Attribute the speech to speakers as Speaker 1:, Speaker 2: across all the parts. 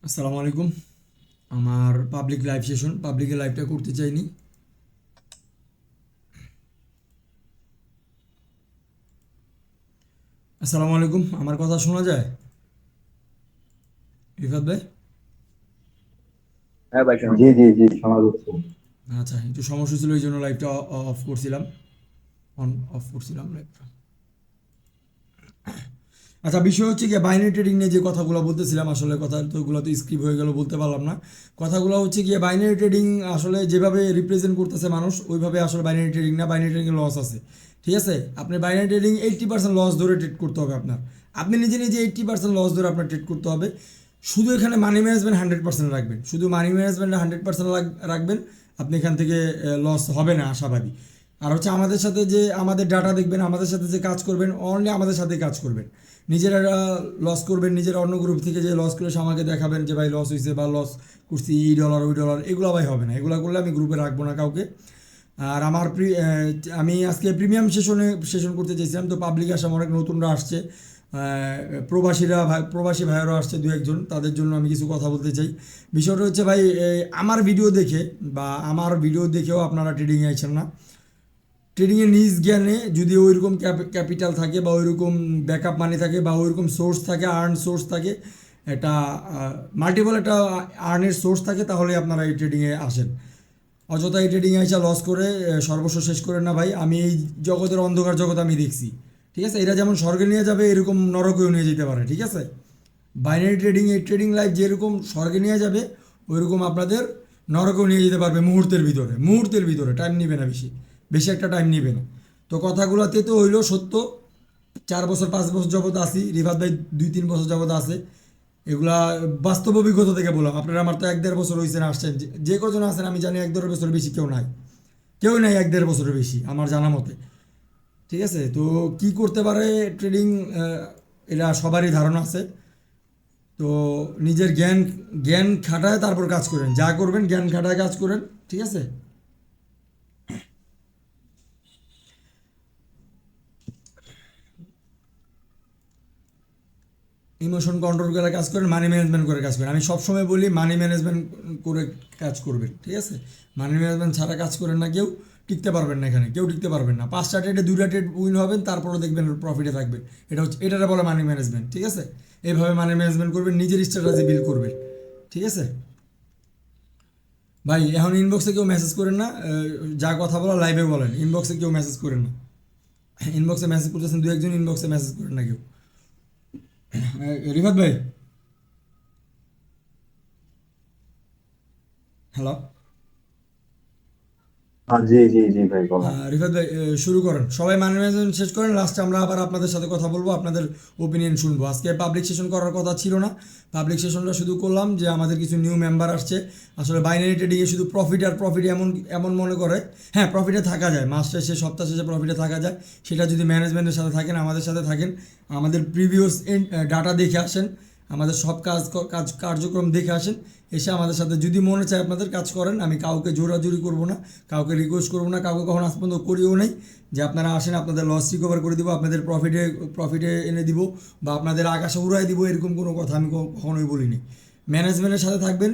Speaker 1: আসসালামু আলাইকুম। আমার পাবলিক লাইভ সেশন, পাবলিকে লাইভটা করতে চাইনি। আসসালামু আলাইকুম, আমার কথা শোনা যায়? রিফাত ভাই?
Speaker 2: হ্যাঁ ভাই, জি জি জি, শোনা যাচ্ছে।
Speaker 1: আচ্ছা, একটু সমস্যা ছিল, এই জন্য লাইভটা অফ করছিলাম, অন অফ করছিলাম লাইভটা। আচ্ছা, বিষয় হচ্ছে কি, বাইনারি ট্রেডিং নিয়ে যে কথাগুলো বলতেছিলাম, আসলে কথা তো ওগুলো তো স্কিপ হয়ে গেল, বলতে পারলাম না। কথাগুলো হচ্ছে কি, বাইনারি ট্রেডিং আসলে যেভাবে রিপ্রেজেন্ট করতেছে মানুষ, ওইভাবে আসলে বাইনারি ট্রেডিং না। বাইনারি ট্রেডিংয়ে লস আছে, ঠিক আছে? আপনি বাইনারি ট্রেডিং 80% লস ধরে ট্রেড করতে হবে আপনার। আপনি নিজে নিজে 80% লস ধরে আপনার ট্রেড করতে হবে। শুধু এখানে মানি ম্যানেজমেন্ট 100% রাখবেন, শুধু মানি ম্যানেজমেন্টে 100% রাখবেন। আপনি এখান থেকে লস হবে না, আশাবাদী। আর হচ্ছে আমাদের সাথে যে আমাদের ডাটা দেখবেন, আমাদের সাথে যে কাজ করবেন, অনলি আমাদের সাথে কাজ করবেন। নিজেরা লস করবেন, নিজেরা অন্য গ্রুপ থেকে যে লস করে আমাকে দেখাবেন যে ভাই লস হয়েছে বা লস করছি এই ডলার ওই ডলার, এগুলো ভাই হবে না। এগুলো করলে আমি গ্রুপে রাখবো না কাউকে। আর আমার আমি আজকে প্রিমিয়াম সেশন করতে চাইছিলাম, তো পাবলিক আসা অনেক নতুনরা আসছে, প্রবাসী ভাইয়েরাও আসছে দু একজন, তাদের জন্য আমি কিছু কথা বলতে চাই। বিষয়টা হচ্ছে ভাই, আমার ভিডিও দেখে বা আমার ভিডিও দেখেও আপনারা ট্রেডিংয়ে আইছেন না। ট্রেডিংয়ের নিজ জ্ঞানে যদি ওইরকম ক্যাপিটাল থাকে বা ওইরকম ব্যাকআপ মানি থাকে বা ওইরকম সোর্স থাকে, আর্ন সোর্স থাকে, একটা মাল্টিপল একটা আর্নের সোর্স থাকে, তাহলে আপনারা এই ট্রেডিংয়ে আসেন। অযথা এই ট্রেডিংয়ে এসে লস করে সর্বস্ব শেষ করেন না ভাই। আমি এই জগতের অন্ধকার জগৎ আমি দেখছি, ঠিক আছে? এরা যেমন স্বর্গে নিয়ে যাবে, এরকম নরকেও নিয়ে যেতে পারে, ঠিক আছে? বাইনারি ট্রেডিং, এই ট্রেডিং লাইফ যেরকম স্বর্গে নিয়ে যাবে, ওইরকম আপনাদের নরকেও নিয়ে যেতে পারবে মুহূর্তের ভিতরে। মুহূর্তের ভিতরে টাইম নেবে না, বেশি বেশি একটা টাইম নেবে না। তো কথাগুলোতে তো হইলো সত্য। 4 বছর 5 বছর যাবত আসি, রিফাত ভাই 2-3 বছর যাবত আছে। এগুলা বাস্তব অভিজ্ঞতা থেকে বললাম। আপনারা আমার তো 1-1.5 বছর হয়েছে আসছেন, যে কজন আছেন আমি জানি 1-1.5 বছরের বেশি কেউ নাই। কেউ নাই 1-1.5 বছরের বেশি আমার জানা মতে, ঠিক আছে? তো কি করতে পারে ট্রেডিং, এটা সবারই ধারণা আছে। তো নিজের জ্ঞান জ্ঞান খাটায় তারপর কাজ করেন, যা করবেন জ্ঞান খাটায় কাজ করেন, ঠিক আছে? ইমোশন কন্ট্রোল করে কাজ করেন, মানি ম্যানেজমেন্ট করে কাজ করেন। আমি সবসময় বলি মানি ম্যানেজমেন্ট করে কাজ করবেন, ঠিক আছে? মানি ম্যানেজমেন্ট ছাড়া কাজ করেন না কেউ, টিকতে পারবেন না, এখানে কেউ টিকতে পারবেন না। 5টা ট্রেডে 2টা ট্রেড উইন হবেন, তারপরে দেখবেন প্রফিটে থাকবেন। এটারে বলে মানি ম্যানেজমেন্ট, ঠিক আছে? এইভাবে মানি ম্যানেজমেন্ট করবেন, নিজের স্ট্র্যাটেজি বিল্ড করবেন, ঠিক আছে? ভাই এখন ইনবক্সে কেউ মেসেজ করেন না, যা কথা বলা লাইভে বলেন, ইনবক্সে কেউ মেসেজ করেন না। ইনবক্সে মেসেজ করতেছেন দু একজন, ইনবক্সে মেসেজ করেন না কেউ। রিফাত ভাই, হ্যালো।
Speaker 2: জি জি জি ভাই, বলেন।
Speaker 1: হ্যাঁ রিফাত ভাই, শুরু করেন। সবাই মানে ম্যানেজমেন্ট শেষ করেন, লাস্টে আমরা আবার আপনাদের সাথে কথা বলবো, আপনাদের ওপিনিয়ন শুনবো। আজকে পাবলিক সেশন করার কথা ছিল না, পাবলিক সেশনটা শুধু করলাম যে আমাদের কিছু নিউ মেম্বার আসছে। আসলে বাইনারি ট্রেডিংয়ে শুধু প্রফিট আর প্রফিট এমন এমন মনে করে। হ্যাঁ, প্রফিটে থাকা যায়, মাস শেষে সপ্তাহ শেষে প্রফিটে থাকা যায়। সেটা যদি ম্যানেজমেন্টের সাথে থাকেন, আমাদের সাথে থাকেন, আমাদের প্রিভিয়াস ডাটা দেখে আসেন, আমাদের সব কাজ কার্যক্রম দেখে আসেন। এসে আমাদের সাথে যদি মনে চায় আপনাদের কাজ করেন, আমি কাউকে জোরাজুরি করব না, কাউকে রিকোয়েস্ট করব না, কাউকে কখন আজ পর্যন্ত করিও নেই যে আপনারা আসেন আপনাদের লস রিকভার করে দিব, আপনাদের প্রফিটে এনে দিব, বা আপনাদের আকাশে উড়াই দিব, এরকম কোনো কথা আমি কখনোই বলিনি। ম্যানেজমেন্টের সাথে থাকবেন,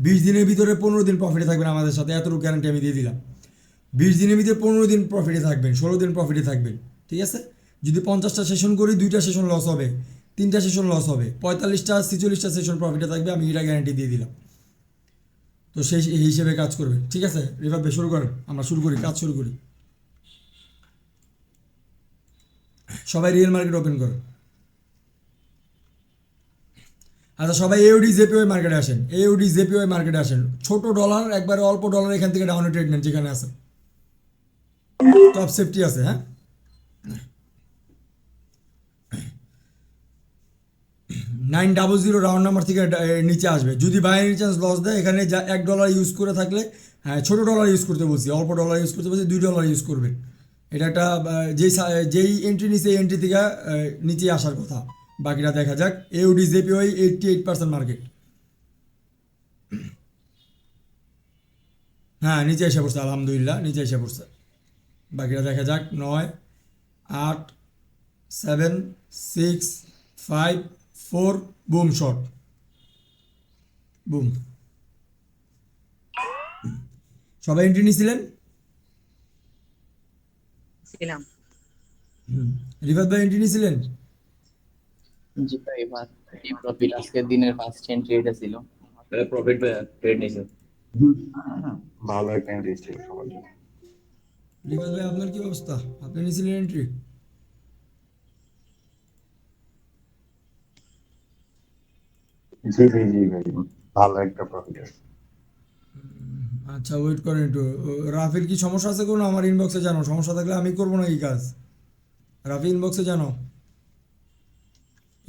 Speaker 1: 20 দিনের ভিতরে 15 দিন প্রফিটে থাকবেন আমাদের সাথে, এতটুকু গ্যারান্টি আমি দিয়ে দিলাম। 20 দিনের ভিতরে 15 দিন প্রফিটে থাকবেন, 16 দিন প্রফিটে থাকবেন, ঠিক আছে? যদি 50টা সেশন করি, 2টা সেশন লস হবে, 3টা সেশন লস হবে, 45টা 46টা সেশন প্রফিটে থাকবে, আমি এটা গ্যারান্টি দিয়ে দিলাম। তো সেই এই হিসেবে কাজ করবে, ঠিক আছে? রিফাত ভাই শুরু করেন, আমরা শুরু করি, কাজ শুরু করি। সবাই রিয়েল মার্কেট ওপেন করেন। আচ্ছা, সবাই এওডি জেপিওয়াই মার্কেটে আসেন, এওডি জেপিওয়াই মার্কেটে আসেন। ছোট ডলার, একবারে অল্প ডলার, এখান থেকে ডাউনে ট্রেড নেন যেখানে আছে, টপ সেফটি আছে, হ্যাঁ। 900 রাউন্ড নাম্বার থেকে নিচে আসবে। যদি বাই এনি চান্স লস দেয়, এখানে যা $1 ইউজ করে থাকলে, হ্যাঁ ছোটো ডলার ইউজ করতে বলছি, অল্প ডলার ইউজ করতে বলছি, $2 ইউজ করবেন। এটা একটা যেই এন্ট্রি নিচে, এই এন্ট্রি থেকে নিচে আসার কথা। বাকিটা দেখা যাক। এউডি জেপিওয়াই 88% মার্কেট, হ্যাঁ নিচে এসে পড়ছে, আলহামদুলিল্লাহ নিচে এসে পড়ছে। বাকিটা দেখা যাক। 9, 8, 7, 6, 5, 4, বুম শট। বুম। সবাই এন্ট্রি নিয়েছিলেন?
Speaker 3: ছিলাম।
Speaker 1: হুম। রিফাত ভাই এন্ট্রি নিয়েছিলেন?
Speaker 4: জি ভাই, প্রফিট আজকের দিনের ফার্স্ট এন্ট্রি এটা ছিল। প্রফিট ট্রেড নিয়েছে।
Speaker 2: ভালো একটা ইন্টারেস্ট ছিল সবার জন্য।
Speaker 1: রিফাত ভাই আপনার কি অবস্থা? আপনি নিয়েছিলেন এন্ট্রি?
Speaker 2: জি জি জি ভাই, ভালো একটা প্রফিট আছে।
Speaker 1: আচ্ছা ওয়েট করেন একটু। রাফির কি সমস্যা আছে কোনো? আমার ইনবক্সে জানো, সমস্যা থাকলে আমি করবো না এই কাজ। রাফি ইনবক্সে জানো,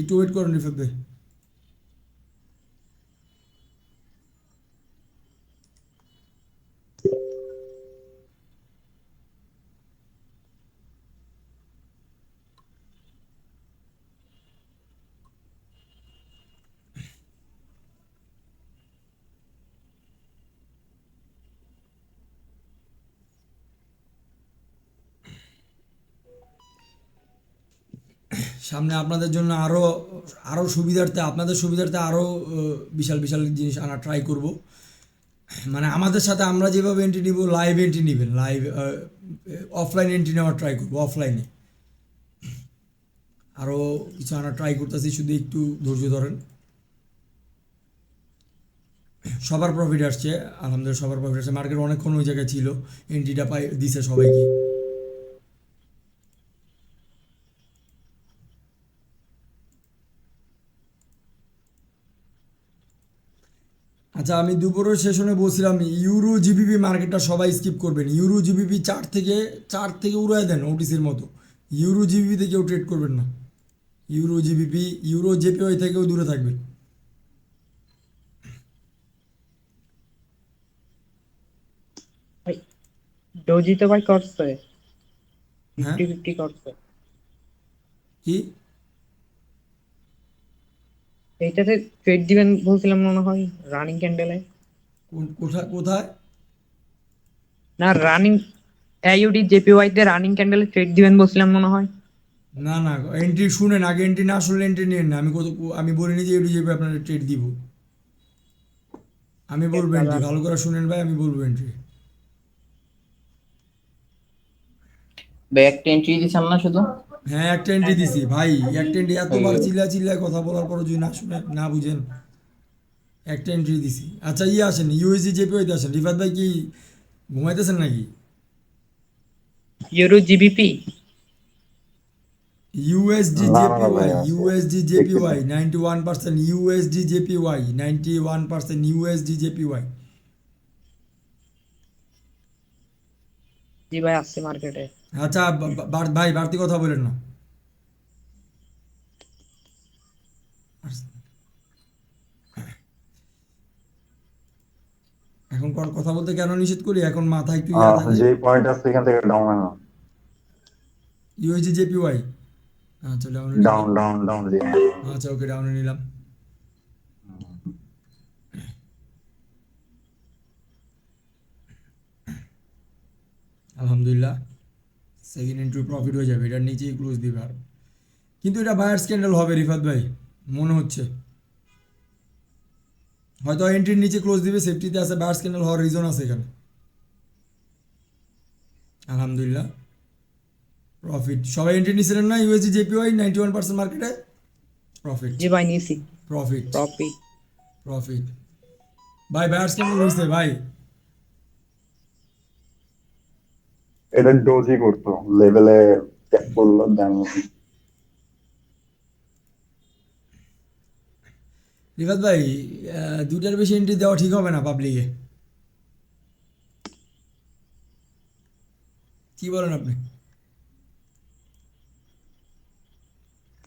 Speaker 1: একটু ওয়েট করেন রিফাত ভাই। সামনে আপনাদের জন্য আরও আরও সুবিধার্থে, আপনাদের সুবিধার্থে আরও বিশাল বিশাল জিনিস আনা ট্রাই করব। মানে আমাদের সাথে আমরা যেভাবে এন্ট্রি নিব, লাইভ এন্ট্রি নেবেন, লাইভ অফলাইন এন্ট্রি নেওয়ার ট্রাই করবো, অফলাইনে আরও কিছু আনা ট্রাই করতেছি, শুধু একটু ধৈর্য ধরেন। সবার প্রফিট আসছে, আলহামদুলিল্লাহ সবার প্রফিট আসছে। মার্কেট অনেকক্ষণ ওই জায়গায় ছিল, এন্ট্রিটা দিছে সবাইকে। আচ্ছা, আমি দুপুরের সেশনে বলছিলাম ইউরো জিবিপি মার্কেটটা সবাই স্কিপ করবেন। ইউরো জিবিপি চার থেকে উড়ায় দেন ওটিসির মতো। ইউরো জিবিপিতে কেউ ট্রেড করবেন না। ইউরো জিবিপি, ইউরো জেপিওয়াই থেকেও দূরে থাকবেন।
Speaker 3: ভাই ডোজি তো ভাই করছে,
Speaker 1: হ্যাঁ
Speaker 3: 50-50 করছে।
Speaker 1: কি?
Speaker 3: এইটাতে ট্রেড দিবেন বলছিলাম মনে হয়, রানিং ক্যান্ডেলে।
Speaker 1: কোথায় কোথায়?
Speaker 3: না, রানিং এআইইউডি জেপিওয়াই তে রানিং ক্যান্ডেলে ট্রেড দিবেন বলছিলাম মনে হয়।
Speaker 1: না না, এন্ট্রি শুনেন আগে, এন্ট্রি না শুনলে এন্ট্রি নিন না। আমি বলিনি যে ইউরো জিবিপি আপনার ট্রেড দিব। আমি বলবো এন্ট্রি, ভালো করে শুনেন ভাই, আমি বলবো এন্ট্রি।
Speaker 4: ভাই একটা এন্ট্রি দিয়েছেন না শুধু?
Speaker 1: হ্যাঁ একটা এন্ট্রি দিছি ভাই, একটা এন্ট্রি। এতবার চিল্লায় কথা বলার পর যদি না শুনে না বুঝেন, একটা এন্ট্রি দিছি। আচ্ছা আসেন ইউএসজি জেপিওতে আসেন। রিফাত ভাই কি ঘুমাইতেছেন নাকি?
Speaker 3: ইউরো জিবিপি
Speaker 1: ইউএসডি
Speaker 2: না না না ভাই,
Speaker 1: জেপিওয়াই,
Speaker 2: আছে
Speaker 1: ইউএসডি
Speaker 2: দেখতেছি।
Speaker 1: JPY 91%, USD JPY 91%, USD JPY.
Speaker 3: জি ভাই আসছে মার্কেটে।
Speaker 1: আচ্ছা ভাই বাড়তি কথা বলেন না। এখন কথা বলতে কেন নিষেধ করি? এখন মাথা একটু থাকে।
Speaker 2: যে পয়েন্ট আছে এখান থেকে ডাউন না,
Speaker 1: ইউএসডি জেপিওয়াই। আচ্ছা ডাউনে
Speaker 2: ডাউন
Speaker 1: নিলাম।
Speaker 2: ডাউন ডাউন দিয়ে।
Speaker 1: আচ্ছা ওকে, ডাউনে নিলাম। আলহামদুলিল্লাহ সেকেন্ড এন্ট্রি প্রফিট হয়ে যাবে, এটার নিচেই ক্লোজ দিবে। আর কিন্তু এটা বায়ার স্ক্যান্ডেল হবে রিফাত ভাই, মনে হচ্ছে। হয়তো এন্ট্রির নিচে ক্লোজ দিবে, সেফটিতে আছে, বায়ার স্ক্যান্ডেল হওয়ার রিজন আছে এখানে। আলহামদুলিল্লাহ প্রফিট। সবাই এন্ট্রি নিয়েছিলেন না? ইউএসজি জেপিওয়াই 91% মার্কেটে প্রফিট।
Speaker 3: জি ভাই নিছি
Speaker 1: প্রফিট
Speaker 3: প্রফিট।
Speaker 1: প্রফিট ভাই, বায়ার স্ক্যান্ডেল হয়েছে ভাই।
Speaker 2: এটা ডোজি করতো লেভেলে চেক করলো দেন।
Speaker 1: রিফাত ভাই দুইটার বেশি এন্ট্রি দেওয়া ঠিক হবে না পাবলিকে, কি বলেন আপনি?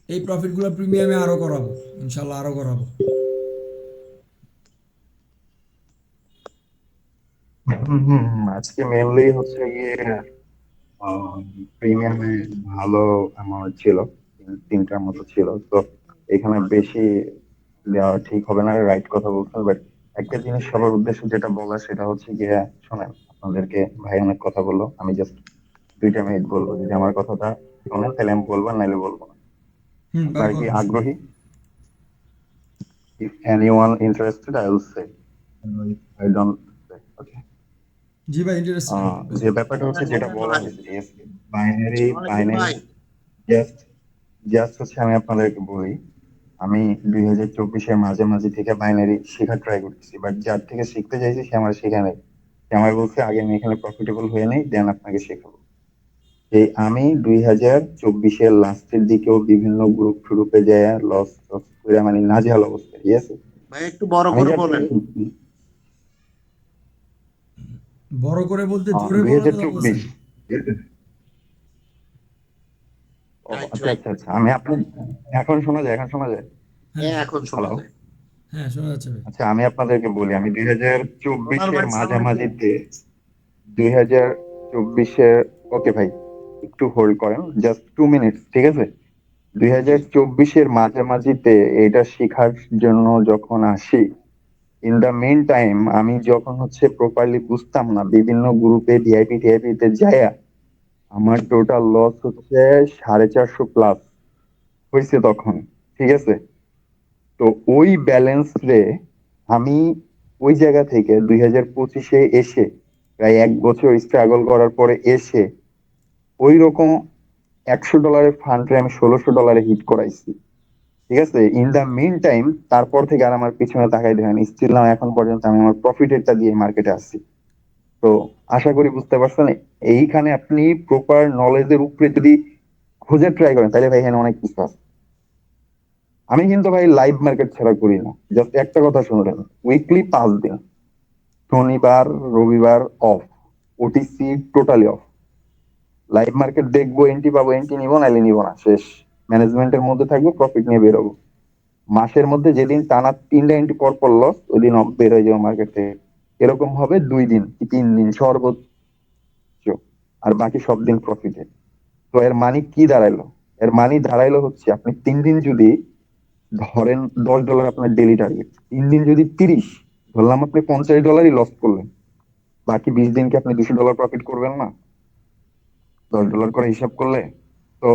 Speaker 1: এই প্রফিটগুলো প্রিমিয়ামে আরও করাবো, ইনশাল্লাহ আরও করাবো।
Speaker 2: আজকে মেনলি হচ্ছে গিয়ে প্রিমিয়ামে ভালো অ্যামাউন্ট ছিল, তিনটার মতো ছিল তো। এখানে বেশি দেওয়া ঠিক হবে না, রাইট কথা বলছেন। বাট একটা জিনিস সবার উদ্দেশ্যে যেটা বলা সেটা হচ্ছে গিয়ে, শোনেন, আপনাদেরকে ভাই অনেক কথা বললো, আমি জাস্ট 2 মিনিট বলবো। যদি আমার কথাটা শোনেন তাহলে আমি বলবো, নাইলে বলবো না।
Speaker 1: হুম ভাই
Speaker 2: আপনার কি
Speaker 1: করেন।
Speaker 2: আগ্রহী? if anyone interested I will say, if I don't say, okay.
Speaker 1: জি ভাই, ইন্টারেস্টেড।
Speaker 2: যে ব্যাপারটা হচ্ছে যেটা বলা হয়েছে ঠিক আছে, বাইনারি জাস্ট জাস্ট হচ্ছে আমি আপনাদেরকে বলি, আমি 2024-এর মাঝামাঝি থেকে বাইনারি শেখা ট্রাই করতেছি, বাট যার থেকে শিখতে চাইছি সে আমার শেখা নেই। সে আমার বলছে আগে আমি এখানে প্রফিটেবল হয়ে নেই, দেন আপনাকে শেখাবো। এই আমি 2024-এর লাস্টের দিকেও বিভিন্ন গ্রুপে যায় লস লস করে মানে নাজেহাল অবস্থা, ঠিক আছে।
Speaker 5: ভাই একটু বড়
Speaker 2: আমি
Speaker 5: করে
Speaker 2: যার
Speaker 5: বলেন।
Speaker 2: থেকে
Speaker 1: বড় করে বলতে জোরে বলার কথা
Speaker 2: 2024,
Speaker 1: বলছেন।
Speaker 2: আচ্ছা আচ্ছা আচ্ছা, আমি আপনি এখন শোনা যায়, এখন শোনা যায়।
Speaker 5: হ্যাঁ এখন শোনা
Speaker 2: হ্যালো,
Speaker 5: যায়।
Speaker 1: হ্যাঁ, শোনা যাচ্ছে ভাই।
Speaker 2: আচ্ছা আমি আপনাদেরকে বলি, আমি
Speaker 5: ওনার
Speaker 2: 2024-এর
Speaker 5: ভাই সাউন্ড
Speaker 2: মাঝামাঝিতে 2024-এর, ওকে ভাই একটু হোল্ড করেন, জাস্ট 2 মিনিটস, ঠিক আছে। 2024-এর মাঝামাঝিতে এটা শেখার জন্য যখন আসি, ইন দা মেন টাইম আমি যখন হচ্ছে প্রপারলি বুঝতাম না, বিভিন্ন গ্রুপে ভিআইপি তে যায়া আমার টোটাল লস হচ্ছে 450 প্লাস হয়েছে তখন, ঠিক আছে। তো ওই ব্যালেন্স রে আমি ওই জায়গা থেকে 2025-এ এসে প্রায় 1 বছর স্ট্রাগল করার পরে এসে ওই রকম $100 ফান্ডে আমি $1600 হিট করাইছি, ঠিক আছে। ইন দা মেন টাইম তারপর থেকে আর আমার পিছনে তাকাই দেখেন, স্টিল নাও এখন পর্যন্ত আমি আমার প্রফিটেরটা দিয়ে মার্কেটে আসছি। তো আশা করি বুঝতে পারছেন, এইখানে আপনি প্রপার নলেজের উপরে যদি খোঁজে ট্রাই করেন তাহলে ভাই এখানে অনেক কিছু আছে। আমি কিন্তু ভাই লাইভ মার্কেট ছাড়া করি না, জাস্ট একটা কথা শুনলেন, উইকলি 5 দিন, শনিবার রবিবার of, OTC totally off. Live market দেখবো, এন্ট্রি পাবো, এন্ট্রি নিবো নাইলে নিবো না, শেষ। ম্যানেজমেন্টের মধ্যে থাকবো, প্রফিট নিয়ে বেরোবো। মাসের মধ্যে যেদিন টানা 3টা এন্ট্রি পর পর লস, ওই দিন বের হয়ে যাবো মার্কেট থেকে। এরকম হবে 2 দিন কি 3 দিন সর্বোচ্চ, আর বাকি সব দিন প্রফিটে। তো এর মানে কি দাঁড়াইলো? এর মানে দাঁড়াইলো হচ্ছে আপনি 3 দিন যদি ধরেন $10 আপনার ডেলি টার্গেট, 3 দিন যদি 30, ধরলাম আপনি $50 লস করলেন, বাকি 20 দিন কি আপনি $200 প্রফিট করবেন না? $10 করে হিসাব করলে তো